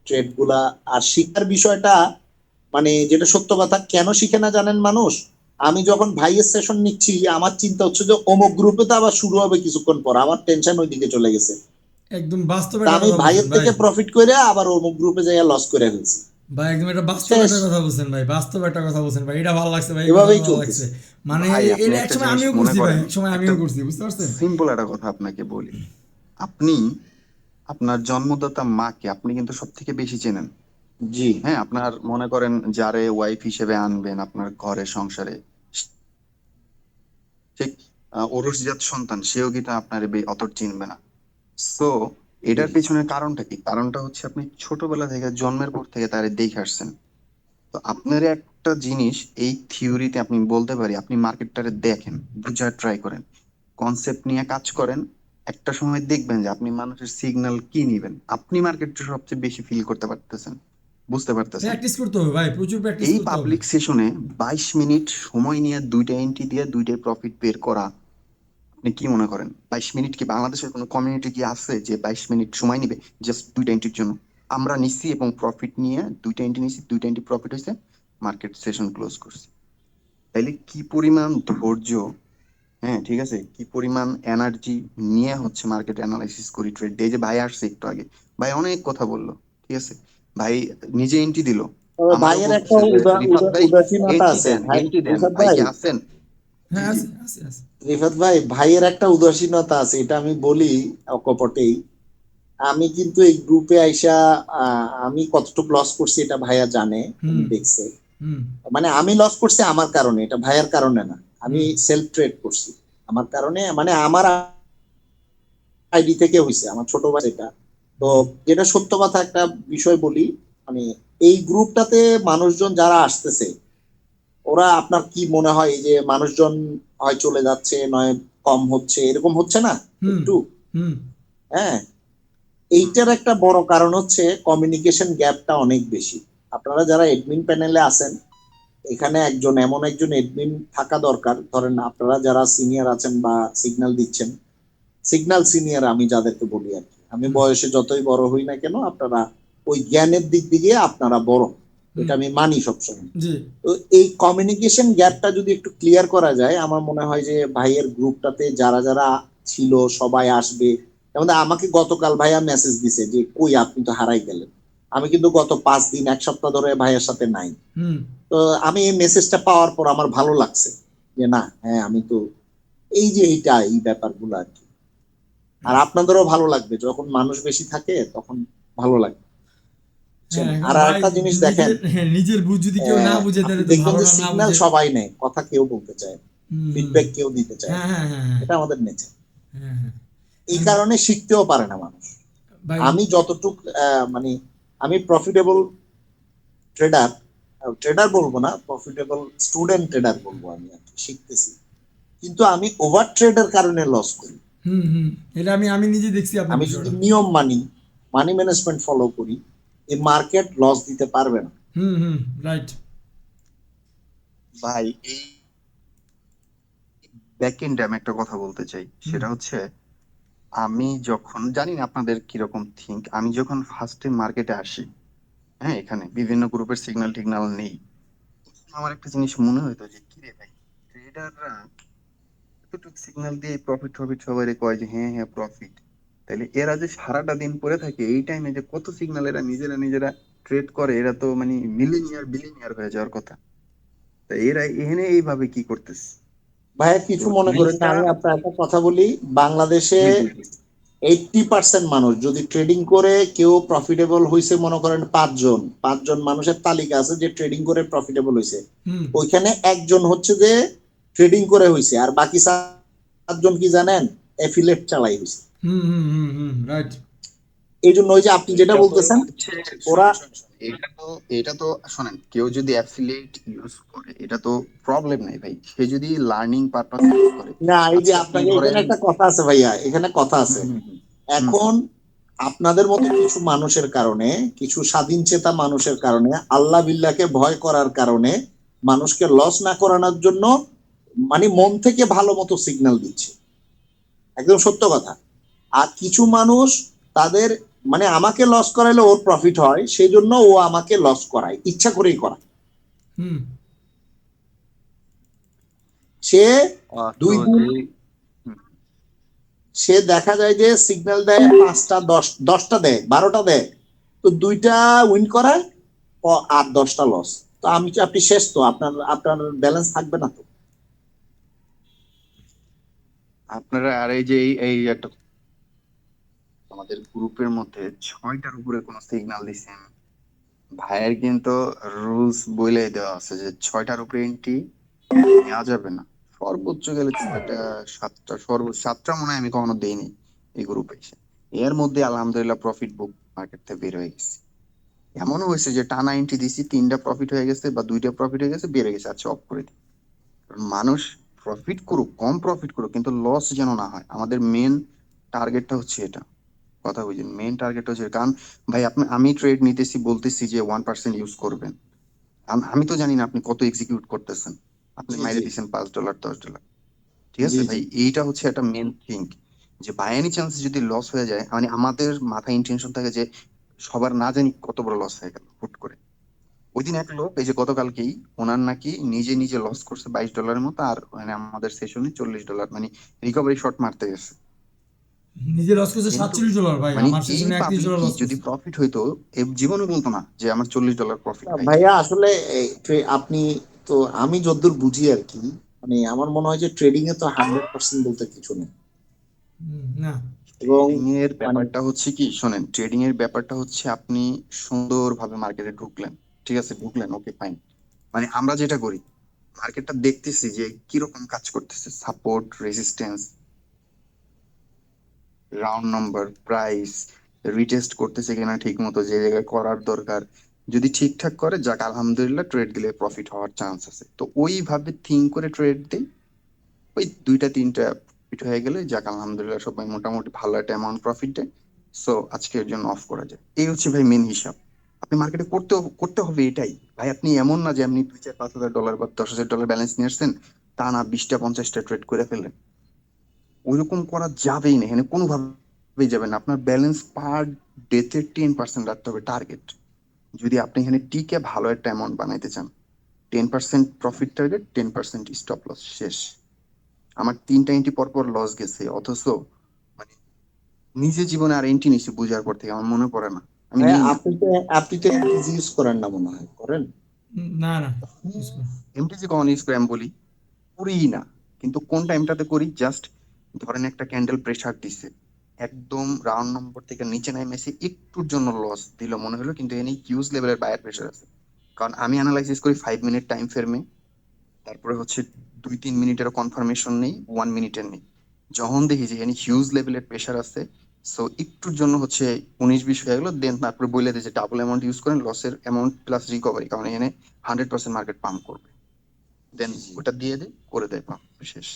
Speaker 5: ট্রেড গুলা আর শিখার বিষয়টা, মানে যেটা সত্য কথা, কেন শিখে না জানেন মানুষ? আমি যখন ভাইয়ের সেশন নিচ্ছি, আমার চিন্তা হচ্ছে যে অমুক গ্রুপে তো আবার শুরু হবে কিছুক্ষণ পর, আমার টেনশন ওইদিকে চলে গেছে।
Speaker 1: একদম বাস্তব
Speaker 5: তা
Speaker 1: একটা
Speaker 5: আমি
Speaker 1: কথা
Speaker 5: ভাইয়ের
Speaker 1: বলছেন
Speaker 5: থেকে
Speaker 1: ভাই।
Speaker 5: প্রফিট করে আবার অমুক গ্রুপে যাইয়া লস করে ফেলছি।
Speaker 1: ভাই একদম একটা বাস্তব
Speaker 5: শেষ।
Speaker 1: একটা কথা বলছেন ভাই, বাস্তব একটা কথা বলছেন ভাই, এটা ভালো লাগছে ভাই, এই
Speaker 5: এভাবেই
Speaker 1: কথাটা ভালো লাগছে।
Speaker 5: চলতেছে।
Speaker 1: মানে
Speaker 2: ভাই আপনি
Speaker 1: এটা
Speaker 2: একটা
Speaker 1: একসময়
Speaker 2: জিনিস
Speaker 1: আমিও
Speaker 2: মনে
Speaker 1: করছি ভাই,
Speaker 2: করেন,
Speaker 1: একসময়
Speaker 2: একটা
Speaker 1: আমিও করছি, বুঝতে পারছেন?
Speaker 2: সিম্পল একটা কথা আপনাকে বলি। আপনি আপনার জন্মদাতা মাকে আপনি কিন্তু সব থেকে বেশি চেনেন।
Speaker 5: জি।
Speaker 2: হ্যাঁ, আপনার মনে করেন যারে ওয়াইফ হিসেবে আনবেন আপনার ঘরে সংসারে, ঠিক ওরসজাত সন্তান, সেও কিন্তু আপনার অত চিনবে না। সো
Speaker 5: জি।
Speaker 2: এটার পিছনে কারণটা কি? কারণটা হচ্ছে আপনি ছোটবেলা থেকে জন্মের পর থেকে তারে দেখে আসছেন। তো আপনার একটা জিনিস এই থিওরিতে আপনি বলতে পারি, আপনি মার্কেটটারে দেখেন, বুঝার ট্রাই করেন, কনসেপ্ট নিয়ে কাজ করেন। একটা সময় দেখবেন যে আপনি মানুষের সিগন্যাল কি নিবেন, আপনি মার্কেটটা সবচেয়ে বেশি ফিল করতে পারতেছেন, বুঝতে পারতেছেন।
Speaker 1: প্র্যাকটিস করতে হবে ভাই, প্রচুর প্র্যাকটিস
Speaker 2: এই
Speaker 1: করতে হবে।
Speaker 2: পাবলিক সেশনে 22 মিনিট সময় নিয়ে দুইটা এন্ট্রি দিয়ে দুইটাই প্রফিট বের করা, আপনি কি মনে করেন 22 মিনিট কি বাংলাদেশের কোনো কমিউনিটি কি আছে যে 22 মিনিট সময় নিবে জাস্ট দুইটা এন্ট্রির জন্য? আমরা নিচ্ছি এবং প্রফিট নিয়ে দুইটা এন্ট্রি নিচ্ছি, দুইটা এন্ট্রি প্রফিট হয়েছে, মার্কেট সেশন ক্লোজ করছি। তাইলে কি পরিমাণ ধৈর্য, হ্যাঁ ঠিক আছে, কি পরিমাণ এনার্জি নিয়ে হচ্ছে মার্কেট অ্যানালাইসিস করি ট্রেড। এই যে ভাই আসছে একটু আগে, ভাই অনেক কথা বললো, ঠিক আছে, ভাই নিজে এন্ট্রি দিল,
Speaker 5: তবে
Speaker 2: আমারও
Speaker 5: ভাইয়ের একটা
Speaker 2: বলতেছে যে রিফাত ভাই
Speaker 5: উদাসীনতা
Speaker 2: এন্ট্রি
Speaker 5: আছে
Speaker 2: দেন,
Speaker 5: ভাই,
Speaker 2: এন্ট্রি দেন,
Speaker 5: রিফাত
Speaker 2: ভাই
Speaker 5: ভাই,
Speaker 2: কি আছেন? জি
Speaker 1: হ্যাঁ
Speaker 2: জি।
Speaker 1: আছে আছে আছে।
Speaker 5: রিফাত ভাই, ভাইয়ের একটা উদাসীনতা আছে, এটা আমি বলি অকপটেই। আমি কিন্তু এই গ্রুপে আইসা আমি কতটুকু লস করছি এটা ভাইয়া জানে, উনি
Speaker 1: হুম
Speaker 5: দেখছে।
Speaker 1: হুম
Speaker 5: মানে আমি লস করছি আমার কারণে, এটা ভাইয়ার কারণে না। আমি
Speaker 1: হুম
Speaker 5: সেলফ ট্রেড করছি আমার কারণে, মানে আমার আইডি থেকে হয়েছে, আমার ছোট ভাই এটা। তো যেটা সত্য কথা একটা বিষয় বলি, মানে এই গ্রুপটাতে মানুষজন যারা আসতেছে, ওরা আপনার কি মনে হয় এই যে মানুষজন হয় চলে যাচ্ছে নয় কম হচ্ছে, এরকম হচ্ছে না
Speaker 1: হুম
Speaker 5: একটু?
Speaker 1: হুম
Speaker 5: হ্যাঁ, এইটার একটা বড় কারণ হচ্ছে কমিউনিকেশন গ্যাপটা অনেক বেশি। আপনারা যারা এডমিন প্যানেলে আছেন, এখানে এমন একজন এডমিন থাকা দরকার। ধরেন আপনারা যারা সিনিয়র আছেন বা সিগন্যাল দিচ্ছেন, সিগন্যাল সিনিয়র আমি যাদেরকে বলি আর কি, আমি
Speaker 1: হুম
Speaker 5: বয়সে যতই বড় হই না কেন, আপনারা ওই জ্ঞানের দিক দিয়ে আপনারা বড়,
Speaker 1: হুম,
Speaker 5: এটা আমি মানি সবসময়।
Speaker 1: জি।
Speaker 5: তো এই কমিউনিকেশন গ্যাপটা যদি একটু ক্লিয়ার করা যায়, আমার মনে হয় যে ভাইয়ের গ্রুপটাতে যারা যারা ছিল সবাই আসবে। যেমন আমাকে গতকাল ভাইয়া মেসেজ দিছে যে কই আপনি তো হারাই গেলেন। আমি কিন্তু গত 5 দিন 1 সপ্তাহ ধরে ভাইয়ের সাথে নাই।
Speaker 1: হুম
Speaker 5: তো আমি এই মেসেজটা পাওয়ার পর আমার ভালো লাগছে যে না, হ্যাঁ আমি তো এই যে এই ব্যাপারগুলো আর কি। আর আপনাদেরও ভালো লাগবে যখন মানুষ বেশি থাকে, তখন ভালো লাগবে। বুঝছেন?
Speaker 1: হ্যাঁ এখন
Speaker 5: আর
Speaker 1: ভাই,
Speaker 5: আরেকটা জিনিস দেখেন,
Speaker 1: নিজের বুঝ যদি কেউ না বুঝে
Speaker 5: আপনি
Speaker 1: তাহলে তো
Speaker 5: দেখবেন যে
Speaker 1: ভালোটা না
Speaker 5: সিগন্যাল
Speaker 1: বুঝে।
Speaker 5: সবাই নেয়, কথা কেউ বলতে চায়,
Speaker 1: হুম হুম
Speaker 5: ফিডব্যাক কেউ দিতে চায়
Speaker 1: হ্যাঁ
Speaker 5: না।
Speaker 1: হ্যাঁ হ্যাঁ হ্যাঁ
Speaker 5: এটা আমাদের নেচার।
Speaker 1: হ্যাঁ হ্যাঁ।
Speaker 5: এই
Speaker 1: এখন
Speaker 5: কারণে শিখতেও পারে না মানুষ।
Speaker 1: ভাই
Speaker 5: আমি যতটুক মানে আমি প্রফিটেবল ট্রেডার, ট্রেডার বলবো না, প্রফিটেবল স্টুডেন্ট ট্রেডার বলবো, আমি আর কি শিখতেছি। কিন্তু আমি ওভার ট্রেডের কারণে লস করি।
Speaker 1: হুম হুম, এটা আমি আমি নিজে দেখছি আপনার
Speaker 5: আমি যদি
Speaker 1: বিষয়টা।
Speaker 5: নিয়ম মানি, মানি ম্যানেজমেন্ট ফলো করি, এই মার্কেট লস দিতে পারবে না।
Speaker 1: হুম হুম, রাইট।
Speaker 2: ভাই এই ব্যাক এন্ডে আমি একটা কথা বলতে চাই,
Speaker 1: হুম
Speaker 2: সেটা হচ্ছে আমি যখন জানি না আপনাদের কিরকম থিঙ্ক, আমি যখন ফার্স্টে মার্কেটে আসি, হ্যাঁ এখানে বিভিন্ন গ্রুপের সিগন্যাল টিগনাল নেই, আমার একটা জিনিস মনে হতো যে কি রে ভাই, ট্রেডাররা এতটুকু সিগন্যাল দিয়ে প্রফিট প্রফিট সবাই কয় যে হ্যাঁ হ্যাঁ প্রফিট, তাহলে এরা যে সারাটা দিন পরে থাকে এই টাইমে যে কত সিগন্যাল এরা নিজেরা নিজেরা ট্রেড করে, এরা তো মানে মিলিনিয়ার বিলিনিয়ার হয়ে যাওয়ার কথা। তা এরা এখানে এইভাবে কি করতেছে?
Speaker 5: ভাইয়া
Speaker 2: তো
Speaker 5: কিছু মনে করেন না,
Speaker 2: এইটা,
Speaker 5: আমি আপনার একটা কথা বলি। বাংলাদেশে
Speaker 2: জি জি জি।
Speaker 5: 80% মানুষ যদি ট্রেডিং করে কেউ প্রফিটেবল হয়েছে, মনে করেন 5 জন মানুষের তালিকা আছে যে ট্রেডিং করে প্রফিটেবল হয়েছে,
Speaker 1: হুম
Speaker 5: ওইখানে একজন হচ্ছে যে ট্রেডিং করে হয়েছে, আর বাকি 7 জন কি জানেন, এফিলেট চালাই হয়েছে।
Speaker 1: হুম হুম হুম হুম, রাইট।
Speaker 5: এই জন্য ওই যে আপনি যেটা
Speaker 2: এটা তো
Speaker 5: বলতেছেন,
Speaker 2: হচ্ছে,
Speaker 5: ওরা
Speaker 2: শোনেন শোনেন শোনেন, এটা তো শোনেন, কেউ যদি অ্যাফিলিয়েট ইউজ করে এটা তো প্রবলেম নাই ভাই, সে যদি লার্নিং পারপাস ইউজ করে।
Speaker 5: না, এই যে
Speaker 2: আজকে আপনি
Speaker 5: আপনাকে এখানে
Speaker 2: ধরেন,
Speaker 5: একটা কথা আছে ভাইয়া, এখানে কথা
Speaker 2: হুম
Speaker 5: আছে।
Speaker 2: হুম হুম হুম,
Speaker 5: এখন আপনাদের মতো কিছু মানুষের কারণে, কিছু স্বাধীন চেতা মানুষের কারণে, আল্লাহ বিল্লাহকে ভয় করার কারণে, মানুষকে লস না করানোর জন্য মানে মন থেকে ভালো মতো সিগন্যাল দিচ্ছে, একদম সত্য কথা। আর কিছু মানুষ তাদের মানে আমাকে লস করাইলে ওর প্রফিট হয়, সেই জন্য ও আমাকে লস করায়, ইচ্ছা করেই করায়।
Speaker 1: হুম
Speaker 5: সে
Speaker 2: তো
Speaker 5: 2 দিন
Speaker 2: যে, হুম,
Speaker 5: সে দেখা যায় যে সিগন্যাল দেয় 5টা 10টা দেয় 12টা দেয়, তো 2টা উইন করায় আর 10টা লস। তো আপনি শেষ, তো আপনার আপনার ব্যালেন্স থাকবে না তো।
Speaker 2: আপনারা আর এই যে এই একটা আমাদের গ্রুপের মধ্যে 6টার উপরে কোনো সিগন্যাল দিচ্ছেন, ভাইয়ের কিন্তু রুলস বলে দেওয়া আছে যে 6টার উপরে এন্ট্রি নেওয়া যাবে না। সর্বোচ্চ গেলে 6টা 7টা, সর্বোচ্চ 7টা মনে হয় আমি কখনো দেইনি এই গ্রুপে এসে। এর মধ্যে আলহামদুলিল্লাহ প্রফিট বুক মার্কেট থেকে বের হয়ে গেছে। এমনও হয়েছে যে টানা এন্ট্রি দিছি, 3টা প্রফিট হয়ে গেছে বা 2টা প্রফিট হয়ে গেছে, বেড়ে গেছে, আচ্ছা অফ করে দিই। কারণ মানুষ প্রফিট করুক, কম প্রফিট করুক, কিন্তু লস যেন না হয়। আমাদের মেন টার্গেটটা হচ্ছে এটা, কথা বুঝেন, মেন টার্গেট হচ্ছে এটা। কারণ ভাই আমি ট্রেড নিতেছি, বলতেছি যে 1% ইউজ করবেন, আমি তো জানি না আপনি কত এক্সিকিউট করতেছেন। আপনি
Speaker 5: জি
Speaker 2: মাইরে
Speaker 5: জি
Speaker 2: দিচ্ছেন $5 $10, ঠিক
Speaker 5: জি
Speaker 2: আছে
Speaker 5: জি
Speaker 2: ভাই, এইটা হচ্ছে একটা মেন থিং। যে বাই এনি চান্স যদি লস হয়ে যায়, মানে আমাদের মাথায় ইন্টেনশন থাকে যে সবার না জানি কত বড় লস হয়ে গেল হুট করে। ওই দিন এক লোক, এই যে গতকালকেই, ওনার নাকি নিজে নিজে লস করছে $22 মতো, আর মানে আমাদের সেশনে $40, মানে রিকভারি শট মারতে গেছে।
Speaker 1: নিজে লস করছে
Speaker 2: কিন্তু
Speaker 1: $47 ভাই,
Speaker 2: মানে
Speaker 1: আমার
Speaker 2: এই
Speaker 1: সেশনে $31
Speaker 2: পাবলিকই
Speaker 1: লস
Speaker 2: যদি
Speaker 1: করছে।
Speaker 2: প্রফিট হইতো, এ জীবনে বলতো না যে আমার $40 প্রফিট
Speaker 5: না,
Speaker 2: ভাই।
Speaker 5: ভাইয়া আসলে আপনি তো, আমি যতদূর বুঝি আর কি, মানে আমার মনে হয় যে ট্রেডিং এ তো 100% বলতে কিছু নেই।
Speaker 1: না।
Speaker 5: এবং
Speaker 2: ট্রেডিং এর
Speaker 5: মানে
Speaker 2: ব্যাপারটা হচ্ছে কি, শোনেন, ট্রেডিং এর ব্যাপারটা হচ্ছে আপনি সুন্দরভাবে মার্কেটে ঢুকলেন, ঠিক আছে, ঢুকলেন, ওকে ফাইন। মানে আমরা যেটা করি, মার্কেটটা দেখতেছি যে কিরকম কাজ করতেছে, support, resistance, round number, price, retest করতেছে কিনা ঠিক মতো, যে জায়গায় করার দরকার। যদি ঠিকঠাক করে, যাক আলহামদুলিল্লাহ, ট্রেড দিলে প্রফিট হওয়ার চান্স আছে। তো ওইভাবে থিঙ্ক করে ট্রেড দিই। ওই 2টা 3টা প্রফিট হয়ে গেলে, যাক আলহামদুলিল্লাহ, সবাই মোটামুটি ভালো একটা অ্যামাউন্ট প্রফিট দেয়। সো আজকের জন্য অফ করা যায়, এই হচ্ছে ভাই মেন হিসাব। আপনি মার্কেটে করতে হবে এটাই ভাই। আপনি এমন না যে আপনি 2 4 5 হাজার ডলার বা $10,000 ব্যালেন্স নিয়ে আসছেন, তা না 20টা 50টা ট্রেড করে ফেললেন। ওইরকম করা যাবেই না, এখানে কোনোভাবেই যাবে না। আপনার ব্যালেন্স পার ডেতে 10% রাখতে হবে টার্গেট, যদি আপনি এখানে টিকে ভালো একটা অ্যামাউন্ট বানাইতে চান। 10% প্রফিট টার্গেট, 10% স্টপ লস, শেষ। আমার 3টা এন্ট্রি পর পর লস গেছে, অথচ মানে নিজে জীবনে আর এন্ট্রি নিছি বুঝার পর থেকে আমার মনে পড়ে না, আমি
Speaker 5: ভাইয়া
Speaker 2: নেই না।
Speaker 5: আপনি তো এমটিজি ইউজ করেন না মনে হয়, করেন?
Speaker 1: না না, use করি না।
Speaker 2: এমটিজি কখন ইউজ করে আমি বলি, করিই না। কিন্তু কোন টাইমটাতে করি, জাস্ট ধরেন একটা ক্যান্ডেল প্রেসার দিছে, একদম রাউন্ড নম্বর থেকে নিচে নামেছে, একটুর জন্য লস দিল মনে হলো, কিন্তু এনে হিউজ লেভেলের বায়ার প্রেসার আছে। কারণ আমি অ্যানালাইসিস করি 5 মিনিট টাইম ফ্রেমে, তারপরে হচ্ছে 2 3 মিনিটের কনফার্মেশন নেই, 1 মিনিটের নেই। যখন দেখি যে এখানে হিউজ লেভেলের প্রেসার আছে, সো একটুর জন্য হচ্ছে 19-20 হয়ে গেলো, দেন তারপরে বলে দিই যে ডাবল অ্যামাউন্ট ইউজ করেন, লসের অ্যামাউন্ট প্লাস রিকভারি, কারণ এখানে 100% মার্কেট পাম্প করবে। দেন
Speaker 5: জি জি
Speaker 2: ওটা দিয়ে দেয়, করে দেয় পাম্প, শেষ।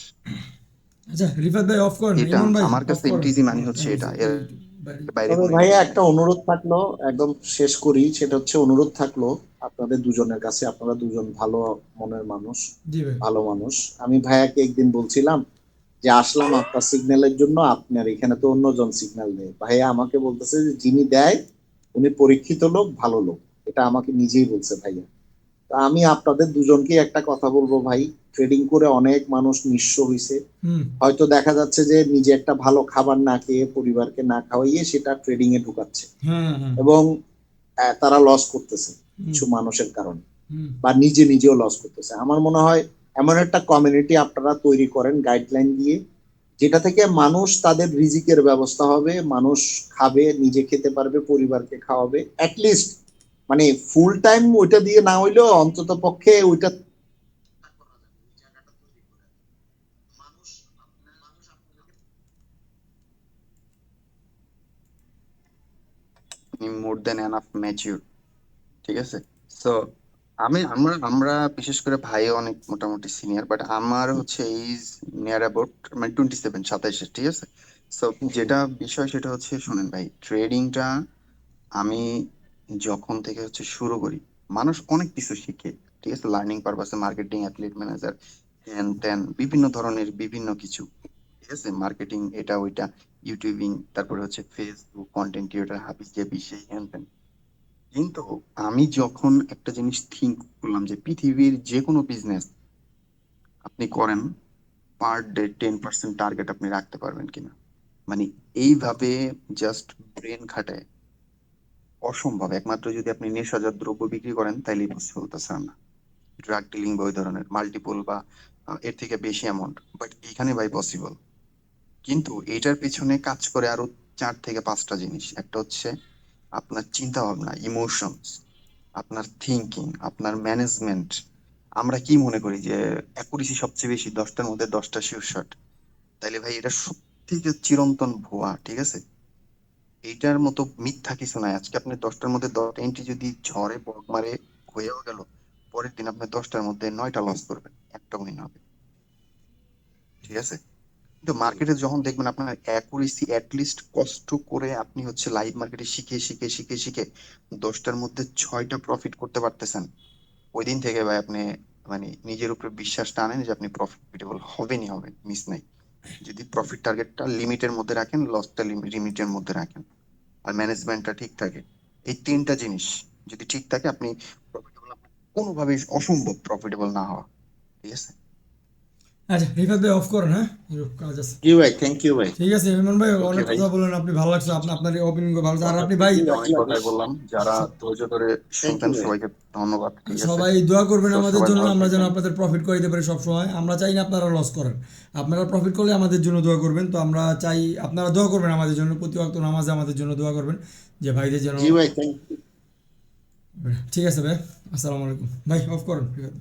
Speaker 1: আচ্ছা রিফাত ভাই অফ করেন,
Speaker 2: এটা
Speaker 1: ইমন ভাই
Speaker 2: আমার
Speaker 1: অফ
Speaker 2: কাছে
Speaker 1: করেন,
Speaker 2: এমটিজি মানে
Speaker 1: আমার
Speaker 2: হচ্ছে
Speaker 1: টাইম
Speaker 2: এটা,
Speaker 1: হয়েছে
Speaker 2: এর
Speaker 1: এই বাইরে।
Speaker 2: বাইরে
Speaker 5: তবে
Speaker 2: কোনো
Speaker 5: ভাইয়া
Speaker 2: এমটিজি
Speaker 5: একটা
Speaker 2: নাই।
Speaker 5: অনুরোধ থাকলো, একদম শেষ করি, সেটা হচ্ছে অনুরোধ থাকলো আপনাদের দুজনের কাছে, আপনারা দুজন ভালো মনের মানুষ,
Speaker 1: জি ভাই।
Speaker 5: ভালো মানুষ। আমি ভাইয়াকে একদিন বলছিলাম যে আসলাম আপনার সিগন্যালের জন্য, আপনার এখানে তো অন্যজন সিগন্যাল দেয়। ভাইয়া আমাকে বলতেছে যে যিনি দেয় উনি পরীক্ষিত লোক, ভালো লোক। এটা আমাকে নিজেই বলছে ভাইয়া। তা আমি আপনাদের দুজনকে একটা কথা বলবো ভাই, ট্রেডিং করে অনেক মানুষ নিঃস্ব হয়েছে।
Speaker 1: হুম।
Speaker 5: হয়তো দেখা যাচ্ছে যে নিজে একটা ভালো খাবার না খেয়ে, পরিবারকে না খাওয়াইয়ে সেটা ট্রেডিং এ ঢুকাচ্ছে,
Speaker 1: হ্যাঁ হ্যাঁ।
Speaker 5: এবং তারা লস করতেছে
Speaker 1: হুম
Speaker 5: কিছু মানুষের কারণে,
Speaker 1: হুম।
Speaker 5: বা নিজে নিজেও লস করতেছে। আমার মনে হয় এমন একটা কমিউনিটি আপনারা তৈরি করেন গাইডলাইন দিয়ে, যেটা থেকে মানুষ তাদের রিজিকের ব্যবস্থা হবে, মানুষ খাবে, নিজে খেতে পারবে, পরিবারকে খাওয়াবে অ্যাটলিস্ট। মানে ফুল টাইম ওইটা দিয়ে না হইলেও অন্তত পক্ষে ওইটা।
Speaker 2: মোর দেন এনাফ ম্যাচিউর, ঠিক আছে। সো আমরা বিশেষ করে ভাই অনেক মোটামুটি সিনিয়র, বাট আমার হচ্ছে এইজ নিয়ার অ্যাবাউট মানে 27, 27, ঠিক আছে। সো যেটা বিষয় সেটা হচ্ছে, শোনেন ভাই, ট্রেডিংটা আমি যখন থেকে হচ্ছে শুরু করি, মানুষ অনেক কিছু শিখে, ঠিক আছে, লার্নিং পারপাসে, মার্কেটিং, অ্যাফিলিয়েট ম্যানেজার, হ্যান ত্যান বিভিন্ন ধরনের বিভিন্ন কিছু, ঠিক আছে, মার্কেটিং, এটা ওইটা, ইউটিউবিং, তারপরে হচ্ছে ফেসবুক কন্টেন্ট ক্রিয়েটার, হাবি জাবি, সেই হ্যান ত্যান। কিন্তু আমি যখন একটা জিনিস থিঙ্ক করলাম যে পৃথিবীর যে কোনো বিজনেস আপনি করেন, পার ডে 10% টার্গেট আপনি রাখতে পারবেন কিনা। মানে এইভাবে জাস্ট ব্রেন খাটায় অসম্ভব। একমাত্র যদি আপনি নেশাজাত দ্রব্য বিক্রি করেন তাইলে পসিবল, তাছাড়া না। ড্রাগ ডিলিং বা ওই ধরনের মাল্টিপল বা এর থেকে বেশি অ্যামাউন্ট, বাট এখানে ভাই পসিবল। কিন্তু এটার পিছনে কাজ করে আরো 4 থেকে 5টা জিনিস। একটা হচ্ছে আপনার চিন্তা ভাবনা, ইমোশনস, আপনার থিঙ্কিং, আপনার ম্যানেজমেন্ট। আমরা কি মনে করি যে অ্যাকুরেসি সবচেয়ে বেশি, 10টার মধ্যে 10টা শিওর শট। তাইলে ভাই এটা সব থেকে চিরন্তন ভুয়া, ঠিক আছে? এইটার মতো মিথ্যা কিছু নাই। আজকে আপনি 10টার মধ্যে 10টা এন্ট্রি যদি ঝড়ে বক মারে হয়েও গেল, পরের দিন আপনি 10টার মধ্যে 9টা লস করবেন, একটা উইন হবে, ঠিক আছে? কিন্তু মার্কেটে যখন দেখবেন আপনার অ্যাকুরেসি লিস্ট কষ্ট করে আপনি হচ্ছে লাইভ মার্কেটে শিখে শিখে শিখে শিখে 10টার মধ্যে 6টা প্রফিট করতে পারতেছেন, ওই দিন থেকে ভাই আপনি মানে নিজের উপরে বিশ্বাসটা আনেন যে আপনি প্রফিটেবল হবেনই হবেন, মিস নাই। যদি প্রফিট টার্গেটটা লিমিটের মধ্যে রাখেন, লসটা লিমিটের মধ্যে রাখেন, আর ম্যানেজমেন্টটা ঠিক থাকে, এই 3টা জিনিস যদি ঠিক থাকে আপনি প্রফিটেবল। কোনোভাবেই অসম্ভব প্রফিটেবল না হওয়া, ঠিক আছে?
Speaker 1: আচ্ছা রিফাত ভাই অফ করেন, হ্যাঁ একটু কাজ আছে।
Speaker 5: জি ভাই, থ্যাংক ইউ ভাই।
Speaker 1: ঠিক আছে ইমন ভাই,
Speaker 2: ওকে
Speaker 1: অনেক
Speaker 2: ভাই,
Speaker 1: কথা বললেন, আপনি ভালো লাগছে, আপনার ওপিনিয়ন ভালো লাগছে। আর আপনি ভাই
Speaker 2: অনেক কথাই বললাম, যারা ধৈর্য ধরে শুনতেন
Speaker 5: ভাই।
Speaker 2: সবাইকে ধন্যবাদ, ঠিক আছে?
Speaker 1: সবাই দোয়া করবেন
Speaker 2: তো
Speaker 1: আমাদের
Speaker 2: সবাই
Speaker 1: জন্য,
Speaker 2: ভালো
Speaker 1: আমরা যেন
Speaker 2: থাকবেন।
Speaker 1: আপনাদের প্রফিট করাইতে পারি সব সময়। আমরা চাই না আপনারা লস করেন, আপনারা প্রফিট করলে আমাদের জন্য দোয়া করবেন। তো আমরা চাই আপনারা দোয়া করবেন আমাদের জন্য, প্রতি ওয়াক্ত নামাজে আমাদের জন্য দোয়া করবেন যে ভাইদের যেন।
Speaker 5: জি ভাই, থ্যাংক ইউ।
Speaker 1: ঠিক আছে ভাই, আসসালামু আলাইকুম ভাই, অফ করেন ঠিক আছে।